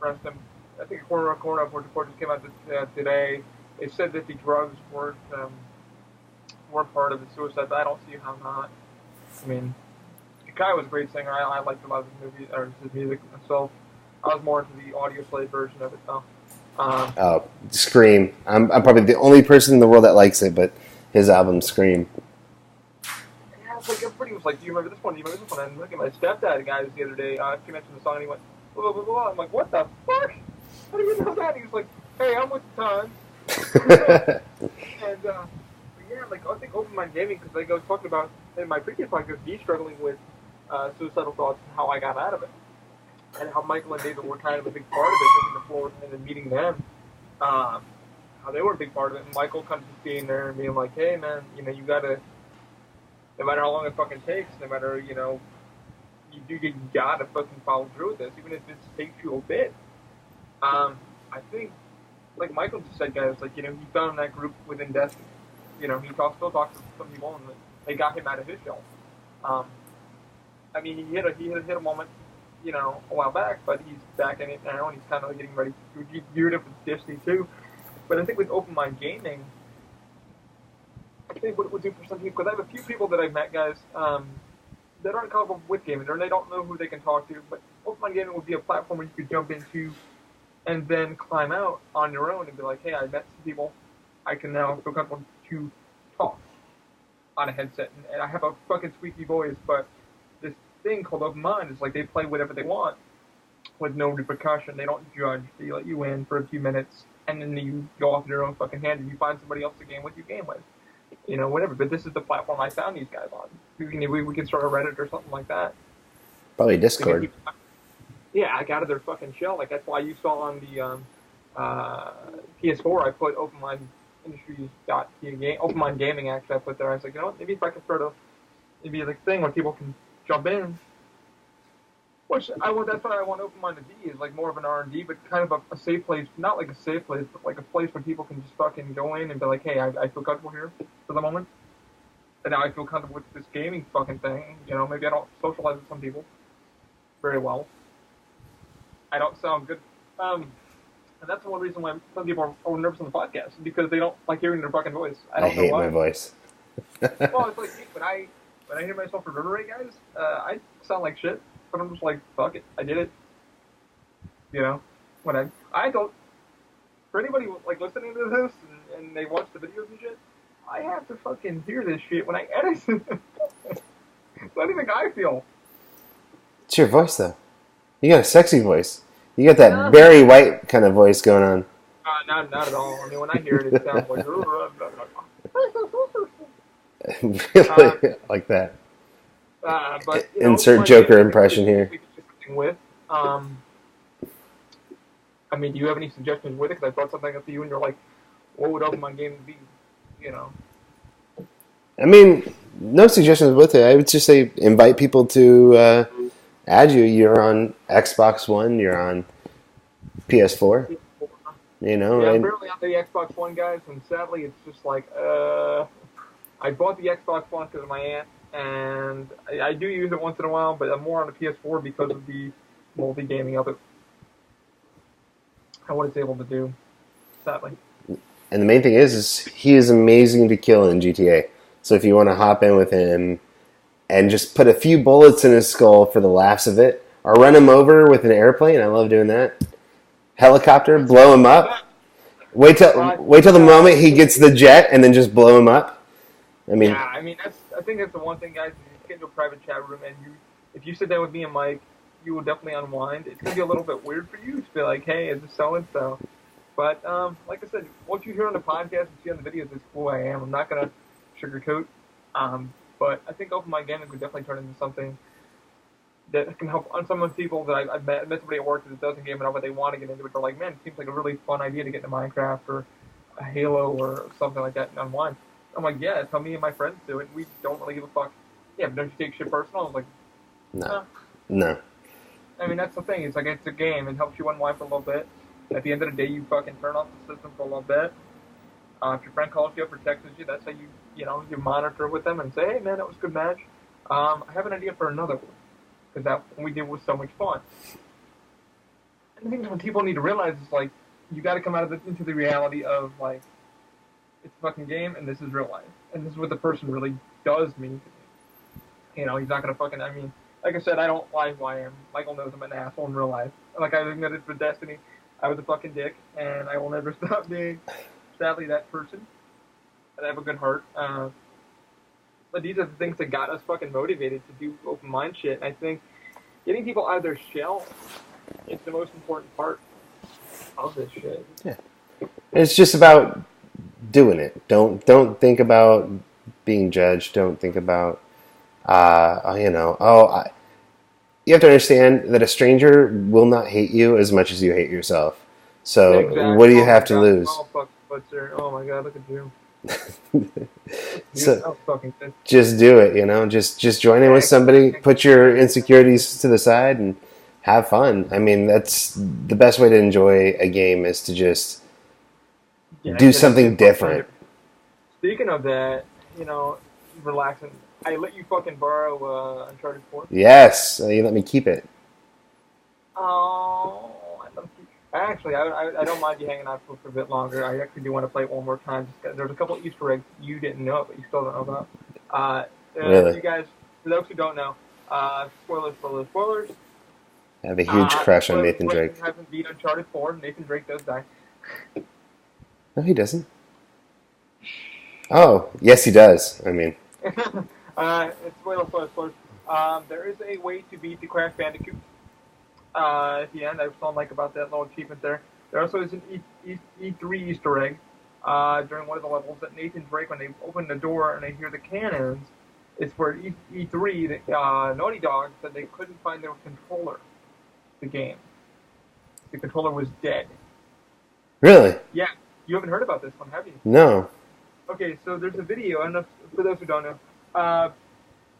I think a corner report just came out today. They said that the drugs weren't part of the suicide, but I don't see how not. I mean, the guy was a great singer. I liked a lot of his movies or his music myself. I was more into the audio slave version of it though.
Scream. I'm probably the only person in the world that likes it, but his album Scream.
Yeah, it's like everybody was like, "Do you remember this one? Do you remember this one?" And look at my stepdad, guys, the other day. He mentioned the song, and he went, "Blah blah blah blah." I'm like, "What the fuck? How do you know that?" He was like, "Hey, I'm with the times." And yeah, like I think Open Mind Gaming, because like I was talking about in my previous podcast, me struggling with suicidal thoughts and how I got out of it, and how Michael and David were kind of a big part of it, just in the floor and then meeting them, how they were a big part of it. And Michael kind of just being there and being like, "Hey, man, you gotta, no matter how long it fucking takes, no matter you gotta fucking follow through with this, even if it takes you a bit." I think, like Michael just said, guys, like, he found that group within Destiny. He still talks to some people, and they got him out of his shell. I mean, he hit a moment, a while back, but he's back in it now, and he's kind of getting ready to get geared up with Destiny too. But I think with Open Mind Gaming, I think what it would do for some people, because I have a few people that I've met, guys, that aren't comfortable with gaming, or they don't know who they can talk to, but Open Mind Gaming would be a platform where you could jump into and then climb out on your own and be like, hey, I met some people. I can now feel comfortable to talk on a headset. And I have a fucking squeaky voice, but this thing called Open Mind is like they play whatever they want with no repercussion. They don't judge. They let you in for a few minutes, and then you go off your own fucking hand and you find somebody else to game with, you game with. Whatever. But this is the platform I found these guys on. We can start a Reddit or something like that.
Probably Discord.
Yeah, I got out of their fucking shell. Like, that's why you saw on the PS4, I put Open Mind Open Mind Gaming, actually, I put there. I was like, maybe if I can start maybe a thing where people can jump in. Which that's what I want Open Mind to be, is like more of an R&D, but kind of a safe place, not like a safe place, but like a place where people can just fucking go in and be like, hey, I feel comfortable here for the moment, and now I feel comfortable with this gaming fucking thing. You know, maybe I don't socialize with some people very well. I don't sound good. And that's one reason why some people are nervous on the podcast, because they don't like hearing their fucking voice. I don't know
hate
why.
my voice.
Well, it's like when I hear myself reverberate, guys, I sound like shit, but I'm just like, fuck it, I did it. You know, when I don't. For anybody like listening to this and they watch the videos and shit, I have to fucking hear this shit when I edit. So anything I feel.
It's your voice, though. You got a sexy voice. You got that Barry White kind of voice going on.
Not at all. I mean, when I hear it, it sounds like.
Really, like that.
But
insert Joker impression here.
With, I mean, do you have any suggestions with it? Because I brought something up to you, and you're like, "What would Open Mind Gaming be?" You know.
I mean, no suggestions with it. I would just say invite people to add you. You're on Xbox One. You're on PS4. You know,
yeah, I'm barely on the Xbox One, guys, and sadly, it's just like, I bought the Xbox One because of my aunt, and I do use it once in a while, but I'm more on the PS4 because of the multi-gaming of it. And what it's able to do, sadly.
And the main thing is he is amazing to kill in GTA. So if you want to hop in with him and just put a few bullets in his skull for the laughs of it, or run him over with an airplane, I love doing that. Helicopter, blow him up. Wait till the moment he gets the jet, and then just blow him up. I mean,
I think that's the one thing, guys. You get into a private chat room, and if you sit down with me and Mike, you will definitely unwind. It's gonna be a little bit weird for you to be like, "Hey, is this so and so?" But like I said, what you hear on the podcast and see on the videos is who I am. I'm not gonna sugarcoat. But I think Open Mind Gaming could definitely turn into something that can help on some of the people that I've met somebody at work that doesn't game it, but they want to get into it. They're like, man, it seems like a really fun idea to get into Minecraft or a Halo or something like that and unwind. I'm like, yeah, that's how me and my friends do it. We don't really give a fuck. Yeah, but don't you take shit personal? I was like,
no.
I mean, that's the thing. It's like, it's a game. It helps you unwind for a little bit. At the end of the day, you fucking turn off the system for a little bit. If your friend calls you up or texts you, that's how you monitor with them and say, hey, man, that was a good match. I have an idea for another one. Because that one we did was so much fun. And the thing that people need to realize is, like, you got to come out into the reality of, like, it's a fucking game and this is real life. And this is what the person really does mean to me. You know, he's not going to fucking, I mean, like I said, I don't lie who I am. Michael knows I'm an asshole in real life. Like I admitted for Destiny, I was a fucking dick, and I will never stop being, sadly, that person. And I have a good heart. But these are the things that got us fucking motivated to do open mind shit. And I think getting people out of their shell is the most important part of this shit.
Yeah. It's just about doing it. Don't think about being judged. Don't think about, you have to understand that a stranger will not hate you as much as you hate yourself. So
exactly.
What do you have to lose?
Oh, fuck, oh my god, look at you.
So just do it, just join in with somebody, put your insecurities to the side and have fun. I mean, that's the best way to enjoy a game, is to just do something different.
Speaking of that, relaxing, I let you fucking borrow Uncharted 4.
Yes, you let me keep it.
Oh, Actually, I don't mind you hanging out for a bit longer. I actually do want to play it one more time. There's a couple of Easter eggs you didn't know, but you still don't know about.
Really?
You guys, for those who don't know, spoilers.
I have a huge crush on Nathan Drake.
Hasn't beat Uncharted 4. Nathan Drake does die.
No, he doesn't. Oh, yes, he does. I mean,
it's spoilers. There is a way to beat the Crash Bandicoot. At the end, I was telling Mike about that little achievement there. There also is an E3 Easter egg during one of the levels that Nathan Drake, when they open the door and they hear the cannons, it's where E3, Naughty Dog, said they couldn't find their controller. The game. The controller was dead.
Really?
Yeah. You haven't heard about this one, have you?
No.
Okay, so there's a video, and for those who don't know,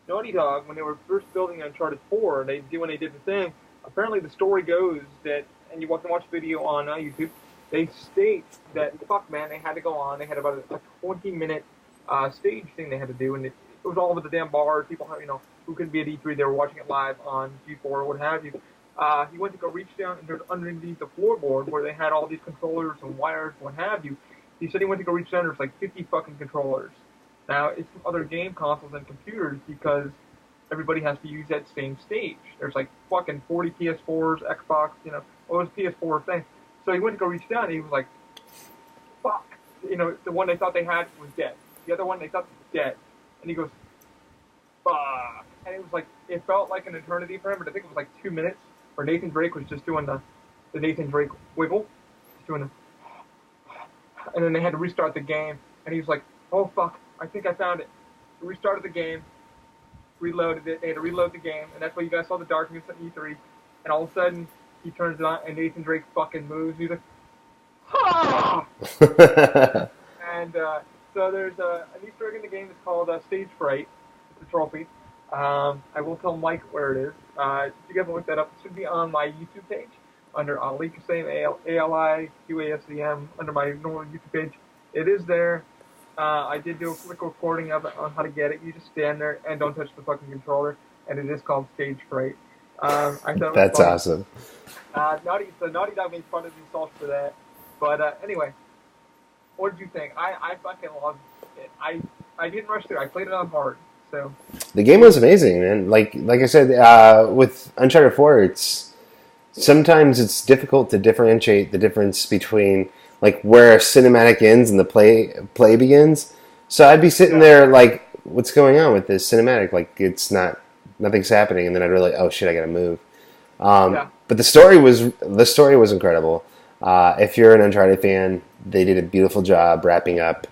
Naughty Dog, when they were first building Uncharted 4, when they did the thing, apparently the story goes that, and you can watch the video on YouTube. They state that fuck man, they had to go on. They had about a 20-minute stage thing they had to do, and it was all over the damn bar. People, who couldn't be at E3, they were watching it live on G4 or what have you. He went to go reach down and there's underneath the floorboard where they had all these controllers and wires, what have you. He said he went to go reach down. There's like 50 fucking controllers. Now it's from other game consoles and computers because everybody has to use that same stage. There's like fucking 40 PS4s, Xbox, all those PS4 things. So he went to go reach down and he was like, fuck. The one they thought they had was dead. The other one they thought was dead. And he goes, fuck. And it was like, it felt like an eternity for him, but I think it was like 2 minutes where Nathan Drake was just doing the Nathan Drake wiggle. Just doing the, and then they had to restart the game. And he was like, oh fuck, I think I found it. So restarted the game, reloaded it. They had to reload the game, and that's why you guys saw the darkness at E3. And all of a sudden, he turns it on, and Nathan Drake fucking moves. He's like, ha! And so there's an Easter egg in the game that's called Stage Fright. It's a trophy. I will tell Mike where it is. If you guys want to look that up, it should be on my YouTube page under Ali Qasem, ALIQASEM, under my normal YouTube page. It is there. I did do a quick recording of it on how to get it. You just stand there and don't touch the fucking controller, and it is called Stage Fright. I thought
That's awesome.
Naughty Dog made fun of me salty for that. But anyway, what did you think? I fucking loved it. I didn't rush through. I played it on hard. So
the game was amazing, man. Like I said, with Uncharted 4, sometimes it's difficult to differentiate the difference between like where a cinematic ends and the play begins. So I'd be sitting there like, what's going on with this cinematic? Like nothing's happening, and then I'd really, oh shit, I gotta move. But the story was incredible. If you're an Uncharted fan, they did a beautiful job wrapping up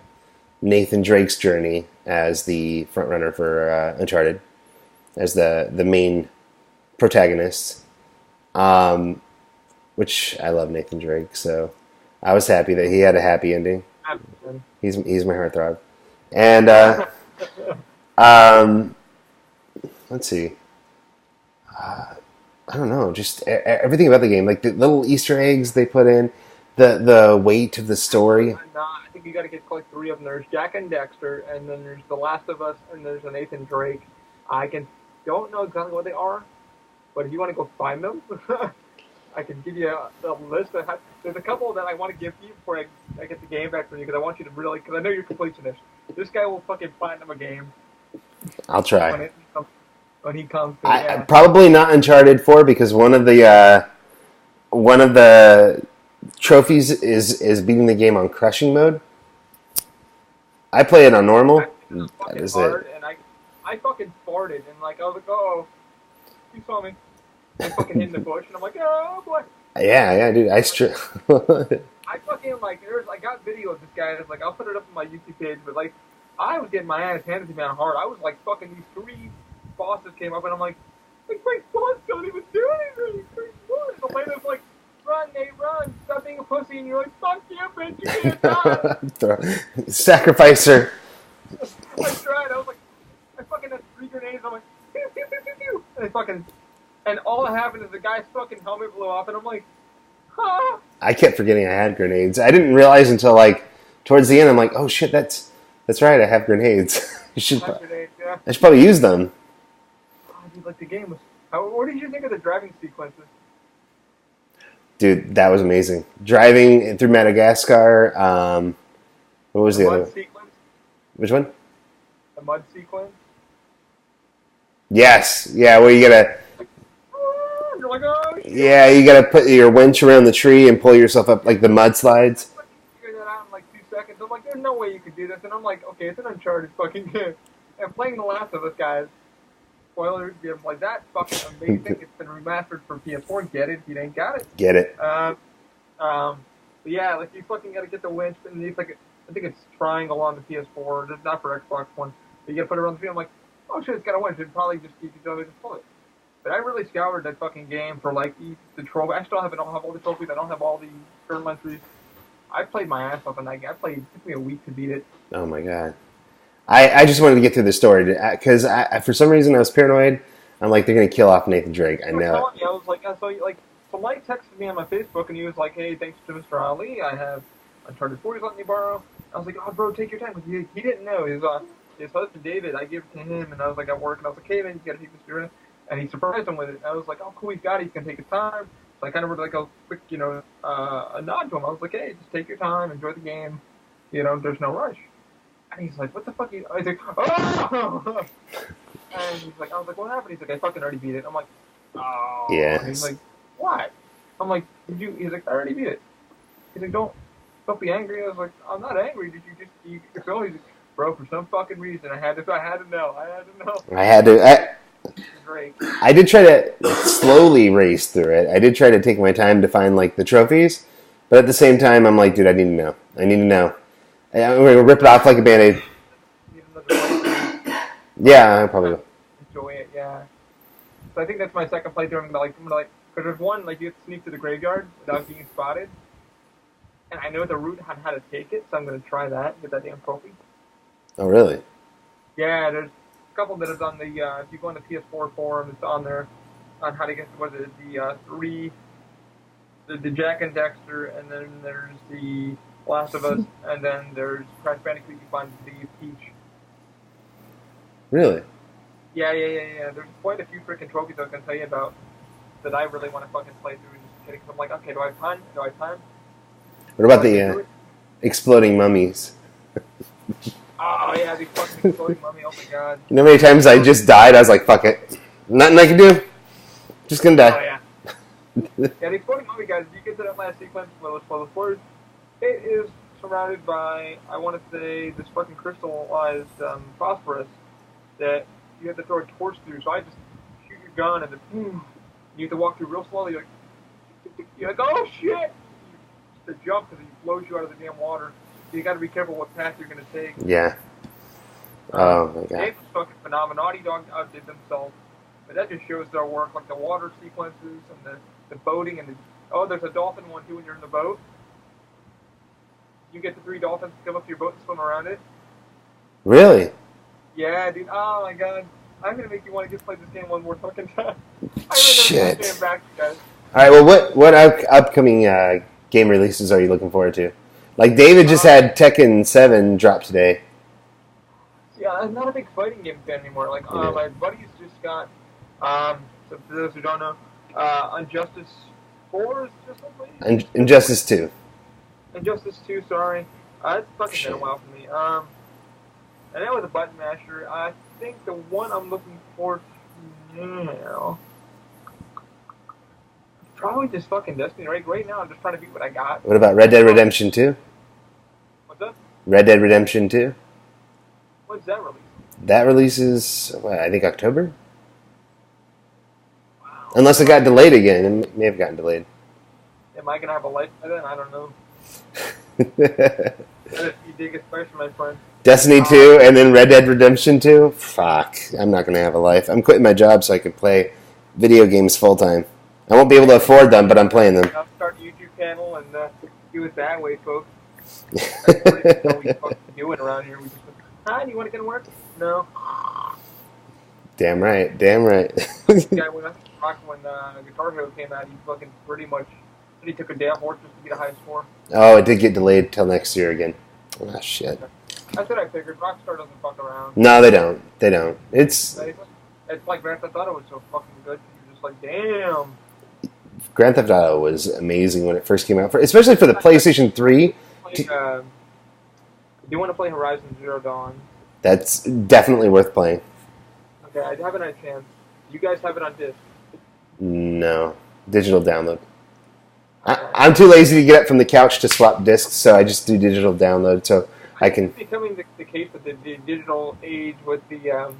Nathan Drake's journey as the frontrunner for Uncharted, as the main protagonist. Which I love Nathan Drake, so I was happy that he had a happy ending. He's my heartthrob. And let's see. I don't know, just everything about the game, like the little Easter eggs they put in, the weight of the story.
I think you got to get like 3 of them. There's Jack and Dexter, and then there's The Last of Us, and there's a Nathan Drake. Don't know exactly what they are, but if you want to go find them, I can give you a list. There's a couple that I want to give you before I get the game back from you, because I want you to really, because I know you're completionist. This guy will fucking platinum a game.
I'll try.
When he comes.
Probably not Uncharted 4, because one of the trophies is beating the game on crushing mode. I play it on normal. That is
hard, and I fucking farted, and like I was like, oh, you saw me. I fucking hit in the bush, and I'm like, oh boy.
Yeah, dude.
I fucking like I got video of this guy. It's like I'll put it up on my YouTube page, but like I was getting my ass handed to me on hard. I was like fucking these 3 bosses came up, and I'm like my boss don't even do anything. The lady's like, run, Nate, run! Stop being a pussy, and you're like, fuck you, bitch, you can't die.
Sacrifice her.
I tried. I was like, I fucking had 3 grenades. I'm like, pew, pew, pew, pew, pew. And all that happened is the guy's fucking helmet blew off, and I'm like, huh?
I kept forgetting I had grenades. I didn't realize until like towards the end. I'm like, oh shit, that's right. I have grenades. I should probably use them.
Oh, dude, like the game was. What did you think of the driving sequences?
Dude, that was amazing. Driving through Madagascar. What was the other one?
Sequence?
Which one?
The mud sequence.
Yes. Yeah, where you gotta.
You're like, oh shit.
Yeah, you gotta put your winch around the tree and pull yourself up like the mudslides.
You figure that out in like 2 seconds. I'm like, there's no way you could do this. And I'm like, okay, it's an Uncharted fucking game. And playing The Last of Us, guys. Spoilers, like that fucking amazing. It's been remastered for PS4. Get it if you ain't got it.
Get it.
But yeah, like you fucking gotta get the winch, and it's like I think it's triangle on the PS4. It's not for Xbox One. But you gotta put it on the field. I'm like, oh shit, it's got a winch. It'd probably just keep you going to pull it. But I really scoured that fucking game for like the trophy. I still don't have all the trophies. I don't have all the journal entries. I played my ass off, and it took me a week to beat it.
Oh my god. I just wanted to get through the story because for some reason I was paranoid I'm like, they're gonna kill off Nathan Drake. I
You were
know it.
telling me, I was like, so Mike texted me on my Facebook, and he was like, hey, thanks to Mr. Ali, I have Uncharted 4 he's letting me borrow. I was like, oh, bro, take your time. He didn't know. His husband, David, I gave it to him, and I was like, at work, and I was like, hey, man, you gotta take this to him. And he surprised him with it. I was like, oh, cool, he's got it. He's gonna take his time. So I kind of wrote like a quick, a nod to him. I was like, hey, just take your time, enjoy the game. There's no rush. And he's like, what the fuck? I was like, oh! And he's like, I was like, what happened? He's like, I fucking already beat it. I'm like, oh.
Yes.
And he's like, what? I'm like, he's like, I already beat it. He's like, don't be angry. I was like, I'm not angry. Did you feel? He's like, bro, for some fucking reason, I had to know. Great.
I did try to slowly race through it. I did try to take my time to find like the trophies, but at the same time, I'm like, dude, I need to know. I'm gonna rip it off like a Band-Aid. Yeah, I probably will.
Enjoy it, yeah. So I think that's my second playthrough. I'm gonna because there's one like you have to sneak to the graveyard without being spotted, and I know the route on how to take it, so I'm gonna try that. Get that damn trophy.
Oh, really?
Yeah, there's a couple that is on the. If you go on the PS4 forum, it's on there on how to get the Jack and Dexter, and then there's the Last of Us, and then there's Crash Bandicoot. You find the Peach.
Really?
Yeah. There's quite a few freaking trophies I was gonna tell you about that I really want to fucking play through. Just kidding. I'm like, okay, do I have time?
What about the exploding mummies?
Oh yeah, these fucking exploding mummy. Oh my god.
You know how many times I just died? I was like, fuck it. Nothing I can do. Just gonna die.
Oh yeah. Yeah, the exploding mummy, guys. If you get to that last sequence, well, spoilers. It is surrounded by, I want to say, this fucking crystallized phosphorus that you have to throw a torch through. So I just shoot your gun and then you have to walk through real slowly. You're like, oh shit! The jump because it blows you out of the damn water. So you got to be careful what path you're gonna take.
Yeah. Oh my god.
They was fucking phenomenal. Naughty Dog outdid themselves, but that just shows their work, like the water sequences and the boating and there's a dolphin one too when you're in the boat. You get the 3 dolphins to come up to your boat and swim around it.
Really?
Yeah, dude. Oh my god. I'm gonna make you want to just play this game one more fucking time.
Shit.
Game back, guys.
All right. Well, what upcoming game releases are you looking forward to? Like David just had Tekken 7 drop today.
Yeah, I'm not a big fighting game fan anymore. Like my buddies just got. So for those who don't know, Injustice 4 is just like
Injustice 2.
Injustice 2, sorry. It's fucking been a while for me. And that was a button masher. I think the one I'm looking for now, probably just fucking Destiny. Right now, I'm just trying to beat what I got.
What about Red Dead Redemption 2?
What's up?
Red Dead Redemption 2?
When's that release?
That releases, I think, October? Wow. Unless it got delayed again. It may have gotten delayed.
Am I going to have a life by then? I don't know. If you dig a spice, my friend.
Destiny 2 and then Red Dead Redemption 2? Fuck. I'm not going to have a life. I'm quitting my job so I can play video games full time. I won't be able to afford them, but I'm playing them.
I'll start a YouTube channel and do it that way, folks. That's what we fucking doing around here. We just, hi, do you want to get to work? No.
Damn right. Damn right.
Yeah, when Guitar Hero came out, he fucking pretty much he took a day off work just to get a high score.
Oh, it did get delayed till next year again. Oh, shit.
That's what I figured. Rockstar doesn't fuck around.
No, they don't. They don't. It's
like Grand Theft Auto was so fucking good. You're just like, damn.
Grand Theft Auto was amazing when it first came out, especially for the PlayStation 3.
Do you want to play Horizon Zero Dawn?
That's definitely worth playing.
Okay, I haven't had a chance. You guys have it on disc?
No. Digital download. I'm too lazy to get up from the couch to swap discs, so I just do digital download, so I can...
It's becoming the case of the digital age with the... It's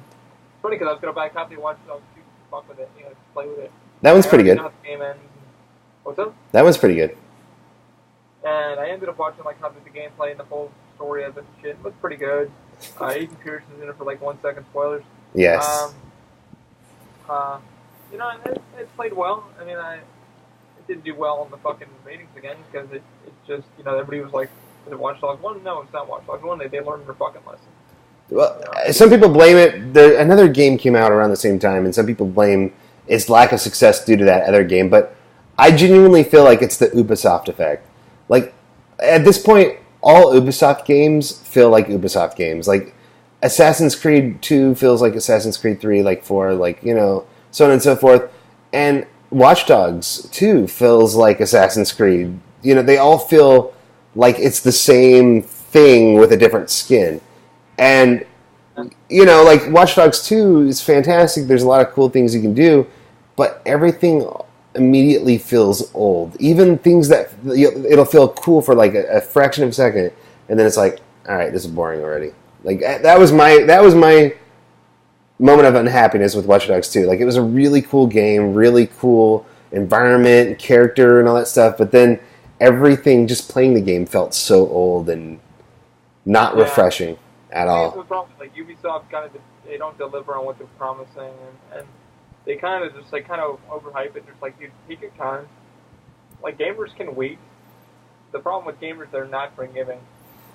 funny because I was going to buy a copy and watch it on YouTube, fuck with it, play with it.
That one's pretty good.
What's up?
That one's pretty good.
And I ended up watching how the gameplay and the whole story of it and shit. It was pretty good. Ethan Pearson's in it for 1 second, spoilers.
Yes.
It played well. I mean, it didn't do well on the fucking ratings again because it just, everybody was like, is it Watch Dogs 1? No, it's not Watch Dogs 1. They learned their fucking lesson.
Well,
You know?
some people blame it. Another game came out around the same time, and some people blame its lack of success due to that other game. But I genuinely feel like it's the Ubisoft effect. Like at this point, all Ubisoft games feel like Ubisoft games. Like Assassin's Creed 2 feels like Assassin's Creed 3, like 4, like so on and so forth. And Watch Dogs 2 feels like Assassin's Creed. They all feel like it's the same thing with a different skin. And, like Watch Dogs 2 is fantastic. There's a lot of cool things you can do, but everything immediately feels old. Even things that it'll feel cool for like a fraction of a second, and then it's like, all right, this is boring already. Like that was my moment of unhappiness with Watch Dogs 2. Like it was a really cool game, really cool environment, character, and all that stuff. But then everything, just playing the game, felt so old and not refreshing at all.
That's the problem. Like Ubisoft they don't deliver on what they're promising, and they kind of overhype it. Just like, dude, take your time. Like gamers can wait. The problem with gamers, they're not forgiving.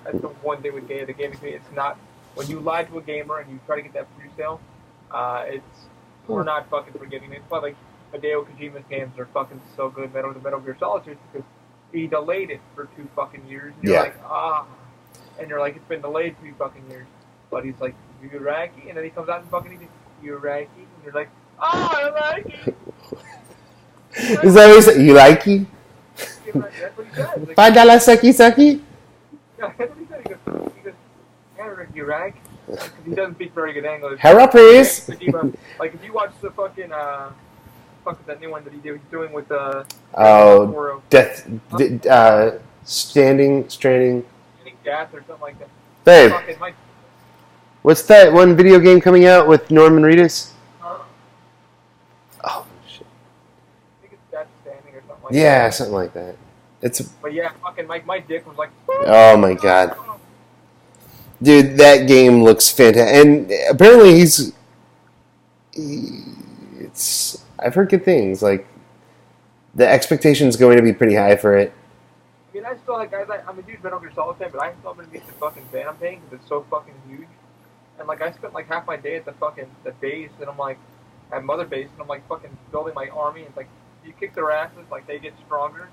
That's the one thing with the gaming community. It's not when you lie to a gamer and you try to get that pre-sale. We're not fucking forgiving. It's like Hideo Kojima's games are fucking so good. Metal Gear Solid series, because he delayed it for 2 fucking years. And you're like, and you're like, it's been delayed 2 fucking years. But he's like, Yuraki, and then he comes out and fucking Yuraki, and you're like, I like it.
Is that what he said? Yuraki?
That's what he says. Like,
$5 sucky?
Yeah, that's what he said. He goes, Yuraki. Because he doesn't speak very good English.
Hello, please.
Like, if you watch the fucking, that new one that he's doing with,
Stranding.
Death or something like that.
Babe, what's that one video game coming out with Norman Reedus? Oh, shit.
I think it's Death Standing or something like that.
Yeah, something like that.
But yeah, fucking my dick was like,
oh my god. Dude, that game looks fantastic. And apparently I've heard good things. Like, the expectation's going to be pretty high for it.
I mean, I still like, guys, I'm a huge Metal Gear Solid fan, but I still haven't beat the fucking Phantom Pain because it's so fucking huge. And like, I spent like half my day at the base, and I'm like, at Mother Base, and I'm like fucking building my army, and it's like, you kick their asses, like they get stronger.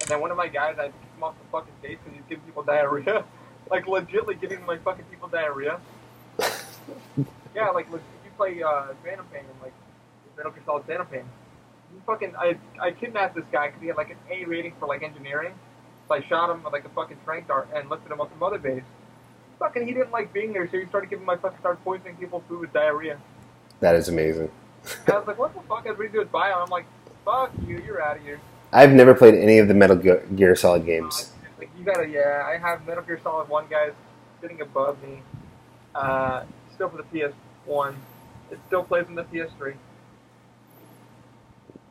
And then one of my guys, I kicked him off the fucking base because he's giving people diarrhea. Like, legitly giving my fucking people diarrhea. Yeah, like, if you play Phantom Pain and like Metal Gear Solid Phantom Pain, I kidnapped this guy because he had like an A rating for like engineering. So I shot him with like a fucking trank dart and lifted him up to Mother Base. Fucking, he didn't like being there, so he started started poisoning people food with diarrhea.
That is amazing.
And I was like, what the fuck? I was ready to do his bio. I'm like, fuck you, you're out of here.
I've never played any of the Metal Gear Solid games.
Like, you gotta, I have Metal Gear Solid 1 guys sitting above me. Still for the PS1. It still plays on the PS3.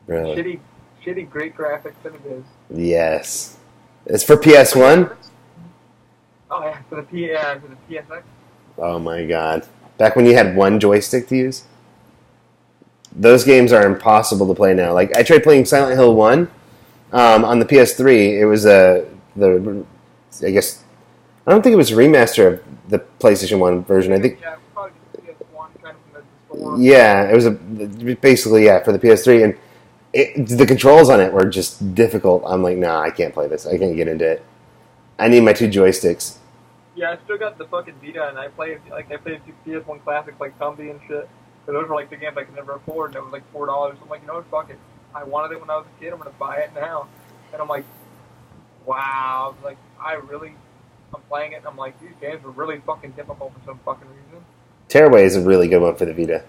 Really?
Shitty, great graphics that it is.
Yes. It's for PS1?
Oh yeah, for the PSX.
Oh my god. Back when you had one joystick to use? Those games are impossible to play now. Like, I tried playing Silent Hill 1 on the PS3. It was I don't think it was a remaster of the PlayStation 1 version. I think.
Yeah, probably the PS1 kind of from the store.
Yeah, it was basically for the PS3, and the controls on it were just difficult. I'm like, nah, I can't play this. I can't get into it. I need my 2 joysticks.
Yeah, I still got the fucking Vita, and I played PS1 classics like Tumby and shit. But those were like the games I could never afford, and it was like $4. I'm like, you know what, fuck it. I wanted it when I was a kid. I'm gonna buy it now. And I'm like, wow. Like, I'm playing it, and I'm like, these games were really fucking difficult for some fucking reason.
Tearaway is a really good one for the Vita.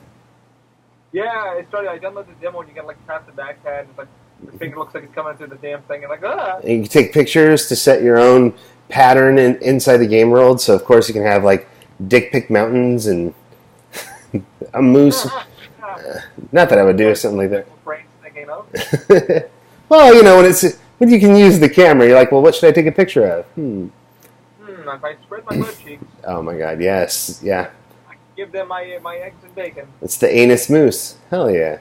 Yeah, I downloaded the demo, and you gotta like tap the back pad, and it's like, your finger looks like it's coming through the damn thing, and like,
And you can take pictures to set your own pattern inside the game world, so of course you can have like dick pic mountains and a moose. Not that I would do something like that. Well, when you can use the camera, you're like, well, what should I take a picture of?
If I spread my butt cheeks.
Oh my god, yes, yeah.
I can give them my eggs and bacon.
It's the anus moose. Hell yeah.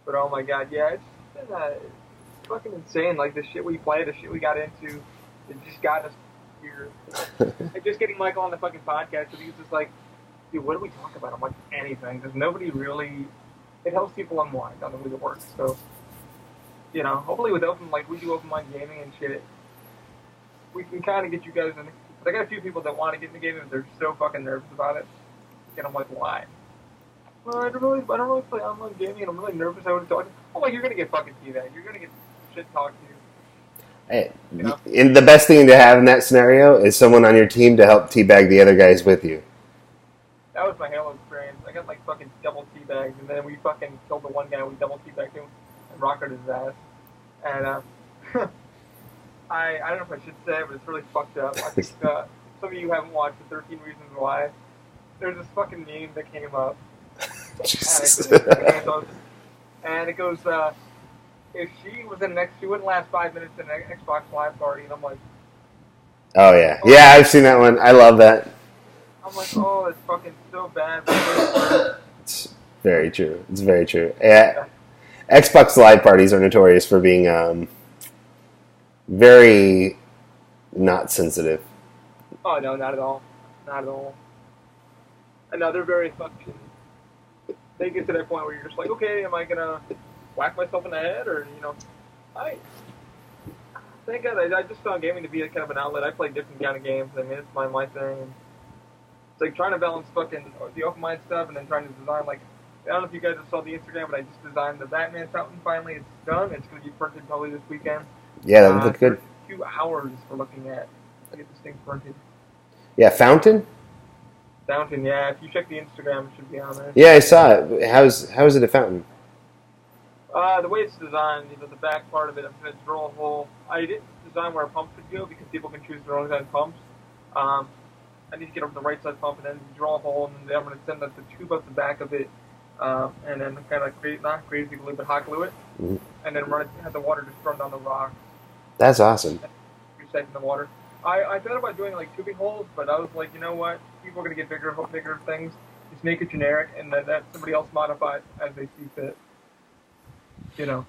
But oh my god, yeah, it's been it's fucking insane. Like the shit we play, the shit we got into, it just got us years. And just getting Michael on the fucking podcast, and he's just like, dude, what do we talk about? I'm like, anything. Because nobody really, it helps people unwind on the way to work. So, hopefully with we do open mind gaming and shit, we can kind of get you guys in. I got a few people that want to get in the game, and they're so fucking nervous about it. And I'm like, why? Well, I don't really play online gaming, and I'm really nervous. I would talk. I'm like, you're gonna get fucking teabagged. You're gonna get shit talked to you.
Hey, and the best thing to have in that scenario is someone on your team to help teabag the other guys with you.
That was my Halo experience. I got like fucking double teabagged, and then we fucking killed the one guy. We double teabagged him and rocketed his ass. And I don't know if I should say it, but it's really fucked up. I think some of you haven't watched the 13 Reasons Why. There's this fucking meme that came up.
Jesus.
And it goes, if she was in she wouldn't last 5 minutes in an Xbox Live party, and I'm like,
oh yeah, yeah, I've seen that one. I love that.
I'm like, oh, it's fucking so bad.
It's very true. It's very true. Yeah, Xbox Live parties are notorious for being very not sensitive.
Oh no, not at all, not at all. And no, they're very fucking. They get to that point where you're just like, okay, am I gonna whack myself in the head, or thank God I just found gaming to be a kind of an outlet. I play different kind of games. I mean, it's my thing. It's like trying to balance fucking the open mind stuff and then trying to design like. I don't know if you guys saw the Instagram, but I just designed the Batman fountain. Finally, it's done. It's going to be printed probably this weekend.
Yeah, that would look good.
2 hours for looking at to get this thing printed.
Yeah, fountain.
Fountain, yeah. If you check the Instagram, it should be on there.
Yeah, I saw it. How is it a fountain?
The way it's designed, the back part of it, I'm going to drill a hole. I didn't design where a pump should go because people can choose their own kind of pumps. I need to get over the right side pump and then drill a hole, and then I'm going to send the tube up the back of it, and then kind of not crazy glue, but hot glue it, and then have the water just run down the rock.
That's awesome.
Recycling the water. I thought about doing like tubing holes, but I was like, you know what? People are going to get bigger things. Just make it generic, and then let somebody else modify it as they see fit. So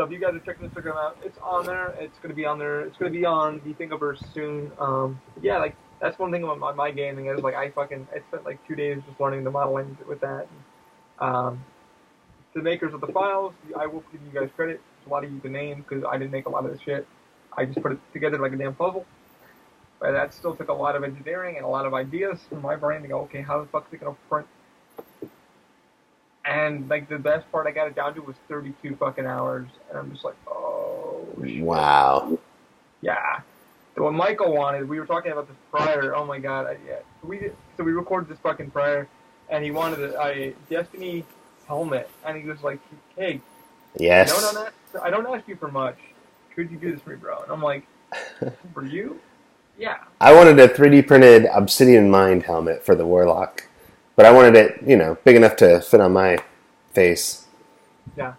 if you guys are checking Instagram out, it's on there. It's going to be on there. It's going to be on the Thingiverse soon. Yeah, like that's one thing about my gaming is like I spent like 2 days just learning the modeling with that. The makers of the files, I will give you guys credit. There's a lot of you can name because I didn't make a lot of this shit. I just put it together like a damn puzzle. But that still took a lot of engineering and a lot of ideas from my brain to go, okay, how the fuck is it going to print? And like the best part I got it down to was 32 fucking hours. And I'm just like, oh, shit.
Wow.
Yeah. So what Michael wanted, we were talking about this prior. Oh my god, So we recorded this fucking prior, and he wanted a Destiny helmet, and he was like, "Hey,
yes.
I don't ask you for much. Could you do this for me, bro?" And I'm like, "For you? Yeah." I
wanted a 3D printed Obsidian Mind helmet for the Warlock, but I wanted it, big enough to fit on my face.
Yeah.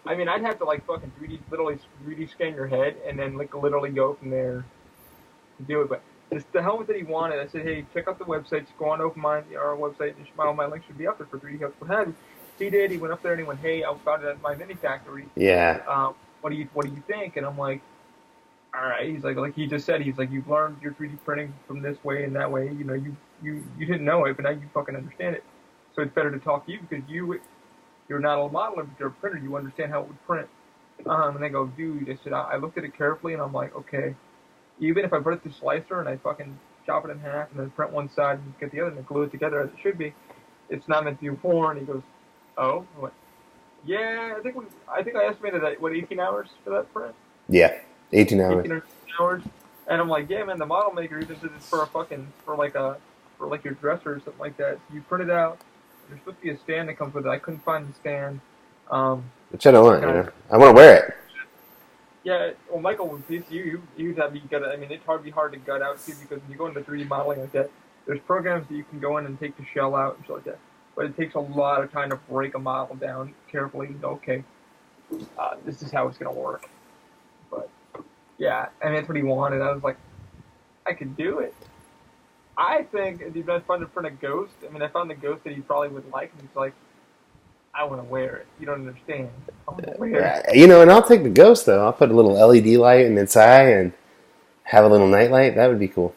I mean, I'd have to like fucking literally 3D scan your head, and then like literally go from there to do it. But it's the helmet that he wanted. I said, hey, check out the website. Just go on our website, and all my links should be up there for 3D helmets. What have you? He did. He went up there and he went, hey, I found it at my mini factory.
Yeah.
What do you think? And I'm like, all right. He's like he just said, he's like, you've learned your 3D printing from this way and that way. You didn't know it, but now you fucking understand it. So it's better to talk to you because you're not a modeler, but you're a printer. You understand how it would print. And they go, dude, I said, I looked at it carefully, and I'm like, okay, even if I put it through slicer and I fucking chop it in half and then print one side and get the other and glue it together as it should be, it's not meant to be four. And he goes, oh, I went, yeah, I think I estimated that, 18 hours for that print?
Yeah, 18 hours.
18 hours. And I'm like, yeah, man, the model maker even did this for your dresser or something like that. So you print it out. There's supposed to be a stand that comes with it. I couldn't find the stand.
Which I don't want, I want to wear it.
Yeah, well, Michael, it's hard to gut out, too, because when you go into 3D modeling like that, there's programs that you can go in and take the shell out and shit like that. But it takes a lot of time to break a model down carefully and go, okay, this is how it's going to work. But, yeah, and that's what he wanted. I was like, I could do it. I think it'd be fun to print a ghost. I mean, I found the ghost that he probably would like, and he's like, I want to wear it. You don't understand. I want to wear it.
And I'll take the ghost, though. I'll put a little LED light in its eye, and Have a little nightlight. That would be cool.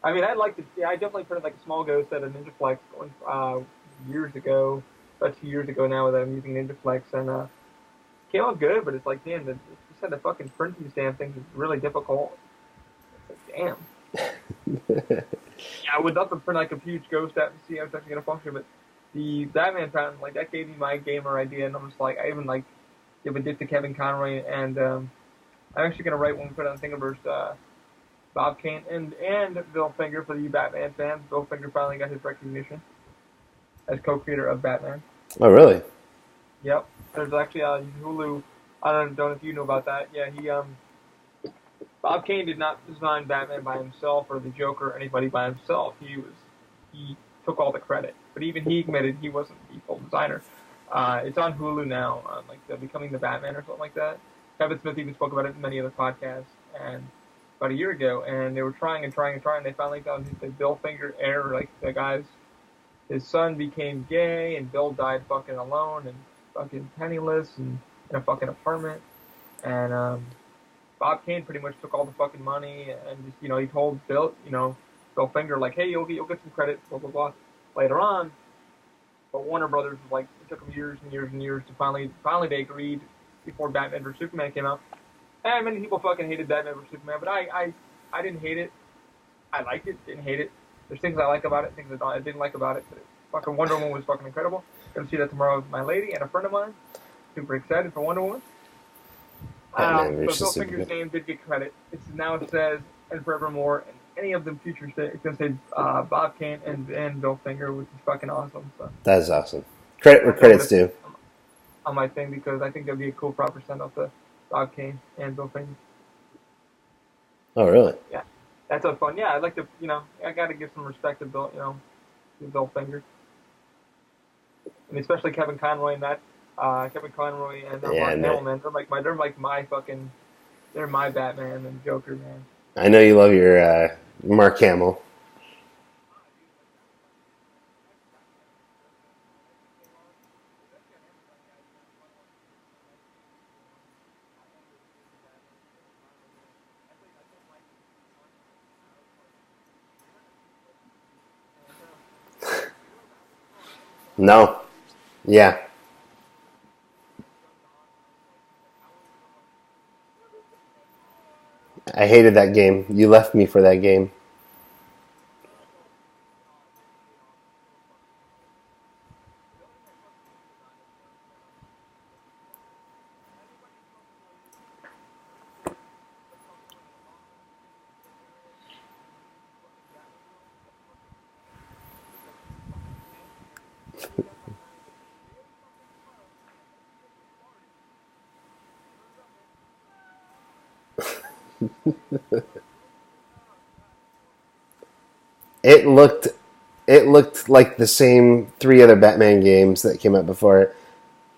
I mean, I'd like to. Yeah, I definitely printed like a small ghost at a Ninjaflex going years ago, about 2 years ago now. That I'm using Ninjaflex and came out good, but it's like, damn, just had to fucking print these damn things is really difficult. It's like, damn. Yeah, I would love to print like a huge ghost out and see how it's actually gonna function, but the Batman pattern, like that gave me my gamer idea, and I'm just like, I even like give a dip to Kevin Conroy, and I'm actually gonna write one, put on Thingiverse, Bob Kane and Bill Finger for the Batman fans. Bill Finger finally got his recognition as co-creator of Batman.
Oh, really?
Yep. There's actually Hulu. I don't know if you know about that. Yeah, Bob Kane did not design Batman by himself or the Joker or anybody by himself. He took all the credit, but even he admitted he wasn't the full designer. It's on Hulu now, like Becoming the Batman or something like that. Kevin Smith even spoke about it in many other podcasts, and about a year ago, and they were trying and trying and trying. They finally found the Bill Finger error. Like the guy's, his son became gay, and Bill died fucking alone and fucking penniless and in a fucking apartment, and Bob Kane pretty much took all the fucking money and just, he told Bill, Bill Finger, like, hey, you'll get some credit, blah, blah, blah, later on. But Warner Brothers, like, it took them years and years and years to finally they agreed before Batman vs. Superman came out. And many people fucking hated Batman vs. Superman, but I didn't hate it. I liked it, didn't hate it. There's things I like about it, things I didn't like about it. But fucking Wonder Woman was fucking incredible. Gonna see that tomorrow with my lady and a friend of mine. Super excited for Wonder Woman. But Bill Finger's name did get credit. Now it says, and forevermore, and any of them future it's going to say Bob Kane and Bill Finger, which is fucking awesome. So
that is awesome. Credit where credit's due.
On my thing, because I think that'd be a cool proper send off to Bob Kane and Bill Finger.
Oh, really?
Yeah, that's a fun. Yeah, I'd like to. I got to give some respect to Bill. To Bill Finger, and especially Kevin Conroy and that. Kevin Conroy and Mark Hamill, man. They're my Batman and Joker, man.
I know you love your Mark Hamill. No. Yeah. I hated that game. You left me for that game. It looked like the same 3 other Batman games that came out before it.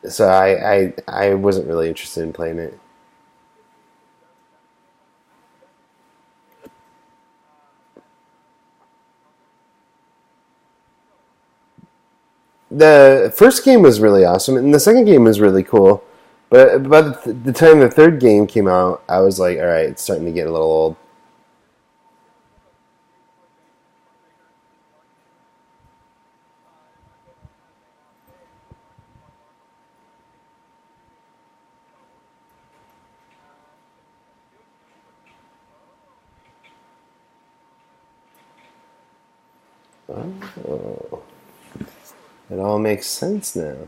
So I wasn't really interested in playing it. The first game was really awesome, and the second game was really cool. But by the time the third game came out, I was like, all right, it's starting to get a little old. Oh, it all makes sense now.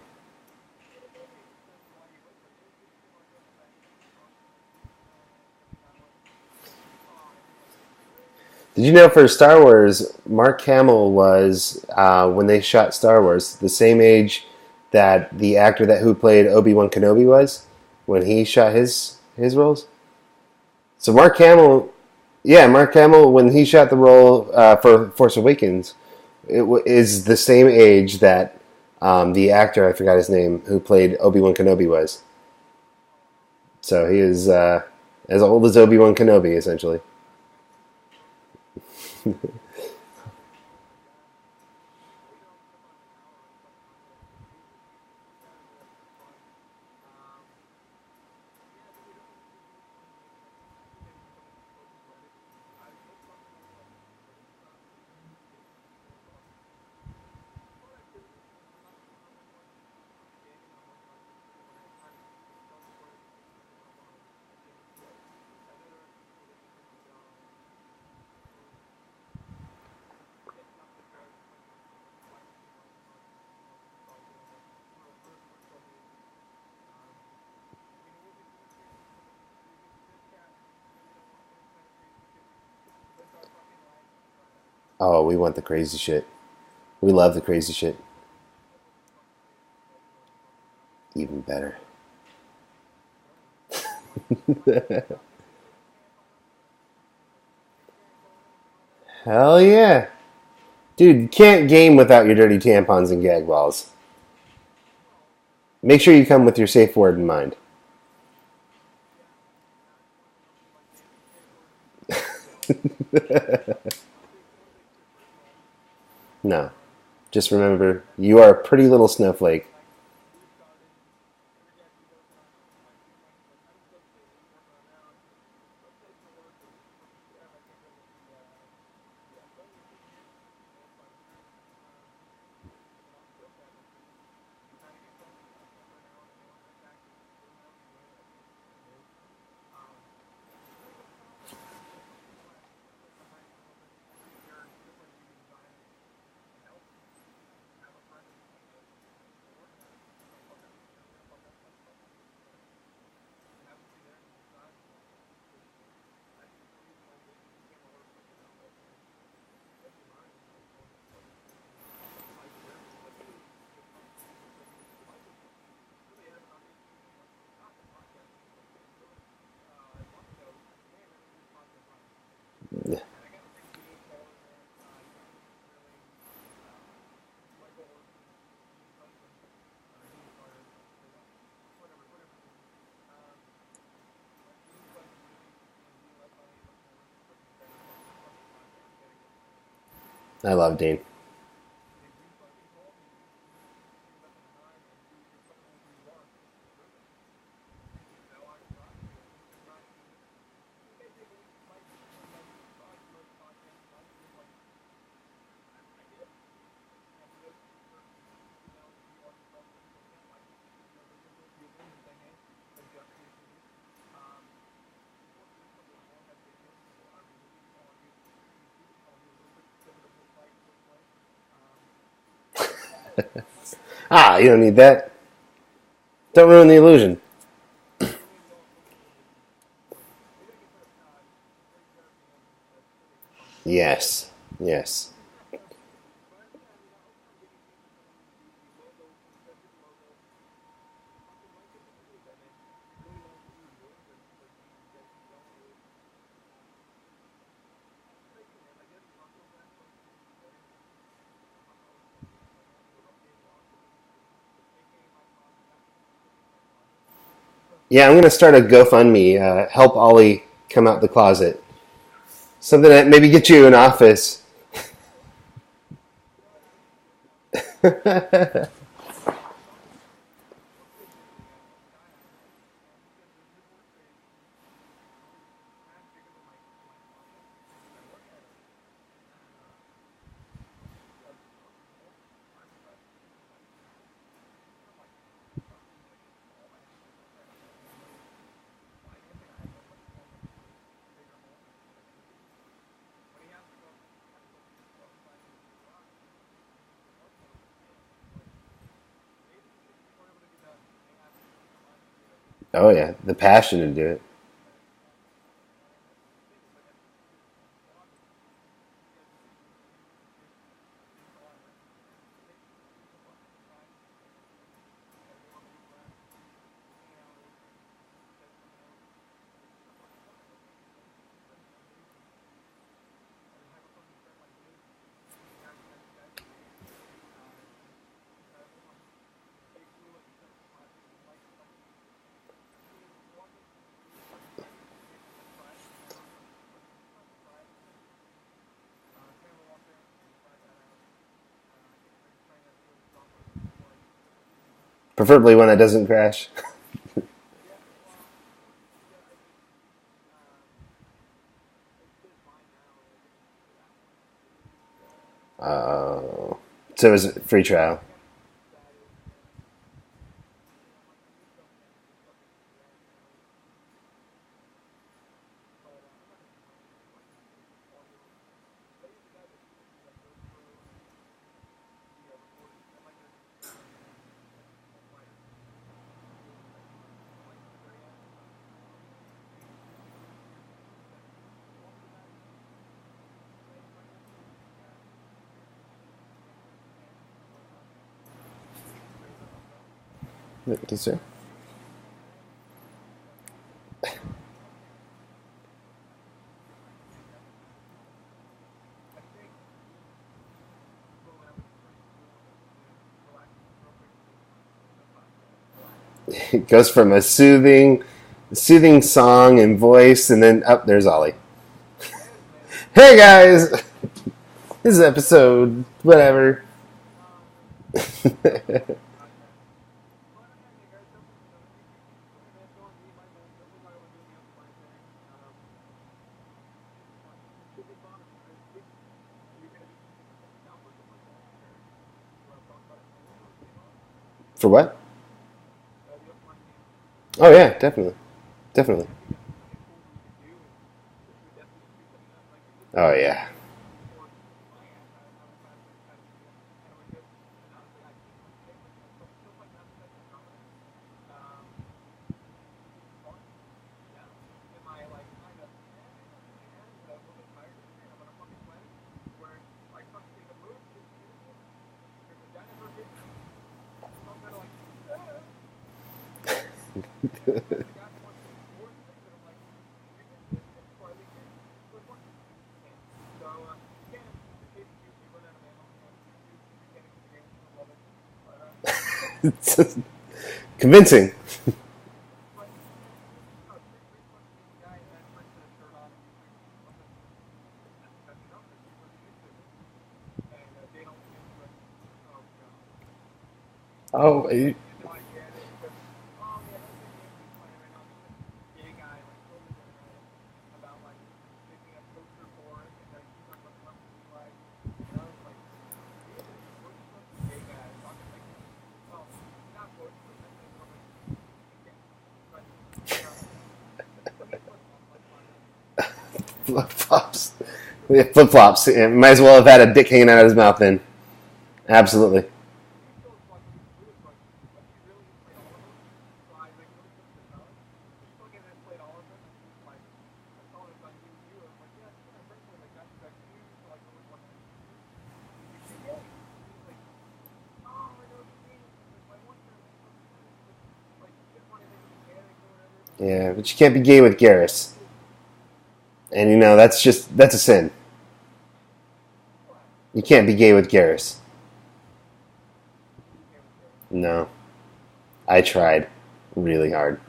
Did you know for Star Wars, Mark Hamill was, when they shot Star Wars, the same age that the actor who played Obi-Wan Kenobi was when he shot his roles? So Mark Hamill, when he shot the role for Force Awakens, is the same age that the actor, I forgot his name, who played Obi-Wan Kenobi was. So he is as old as Obi-Wan Kenobi, essentially. Oh, we want the crazy shit. We love the crazy shit. Even better. Hell yeah. Dude, you can't game without your dirty tampons and gag balls. Make sure you come with your safe word in mind. No. Just remember, you are a pretty little snowflake. I love Dean. Ah, you don't need that. Don't ruin the illusion. Yes. Yes. Yeah, I'm going to start a GoFundMe. Help Ollie come out the closet. Something that maybe get you an office. Oh yeah, the passion to do it. Preferably one that doesn't crash. Uh, so it was a free trial. Thank you, sir. It goes from a soothing song and voice, and then up there's Ollie. Hey guys, this is episode whatever. For what? Oh yeah, definitely, definitely. Oh yeah. Convincing. Oh, flip flops. Yeah, flip flops. Yeah, might as well have had a dick hanging out of his mouth then. Absolutely. Yeah, but you can't be gay with Garrus. And that's a sin. You can't be gay with Garrus. No. I tried really hard.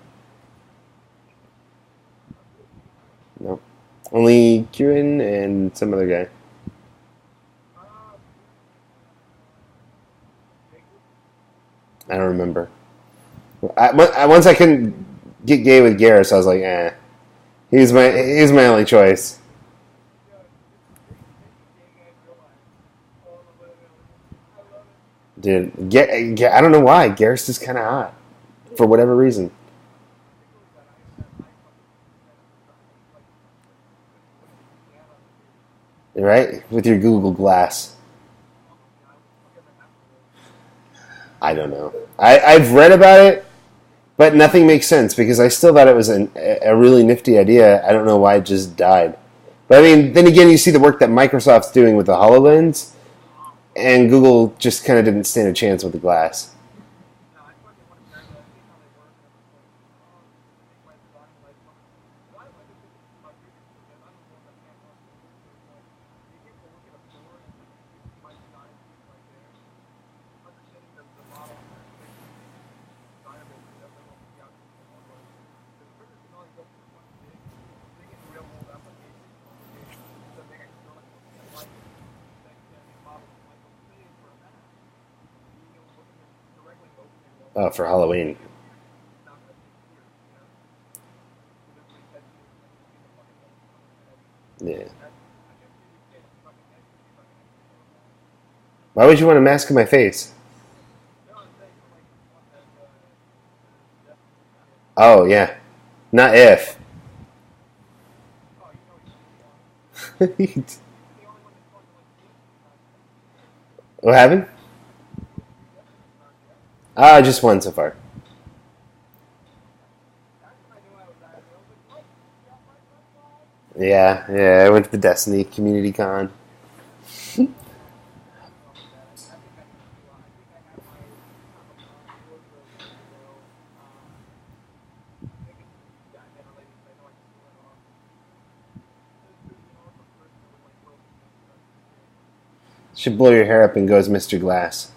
Nope. Only Kieran and some other guy. I don't remember. Once I couldn't get gay with Garrus, I was like, eh. He's my only choice. Dude, I don't know why. Garrus is kind of hot. For whatever reason. Right? With your Google Glass. I don't know. I've read about it, but nothing makes sense because I still thought it was a really nifty idea. I don't know why it just died. But I mean, then again, you see the work that Microsoft's doing with the HoloLens, and Google just kind of didn't stand a chance with the glass. Oh, for Halloween. Yeah. Why would you want a mask on my face? Oh, yeah. Not if. What happened? Just one so far. Yeah, I went to the Destiny Community Con. Should blow your hair up and go as Mr. Glass.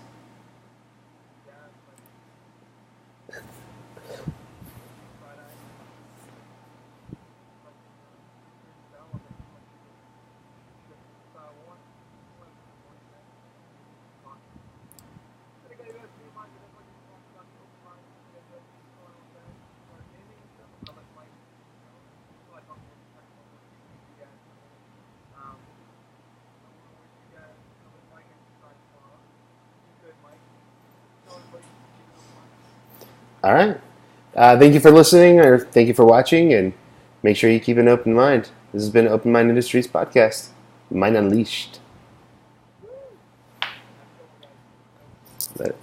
All right. Thank you for listening, or thank you for watching, and make sure you keep an open mind. This has been Open Mind Industries Podcast. Mind Unleashed. Later.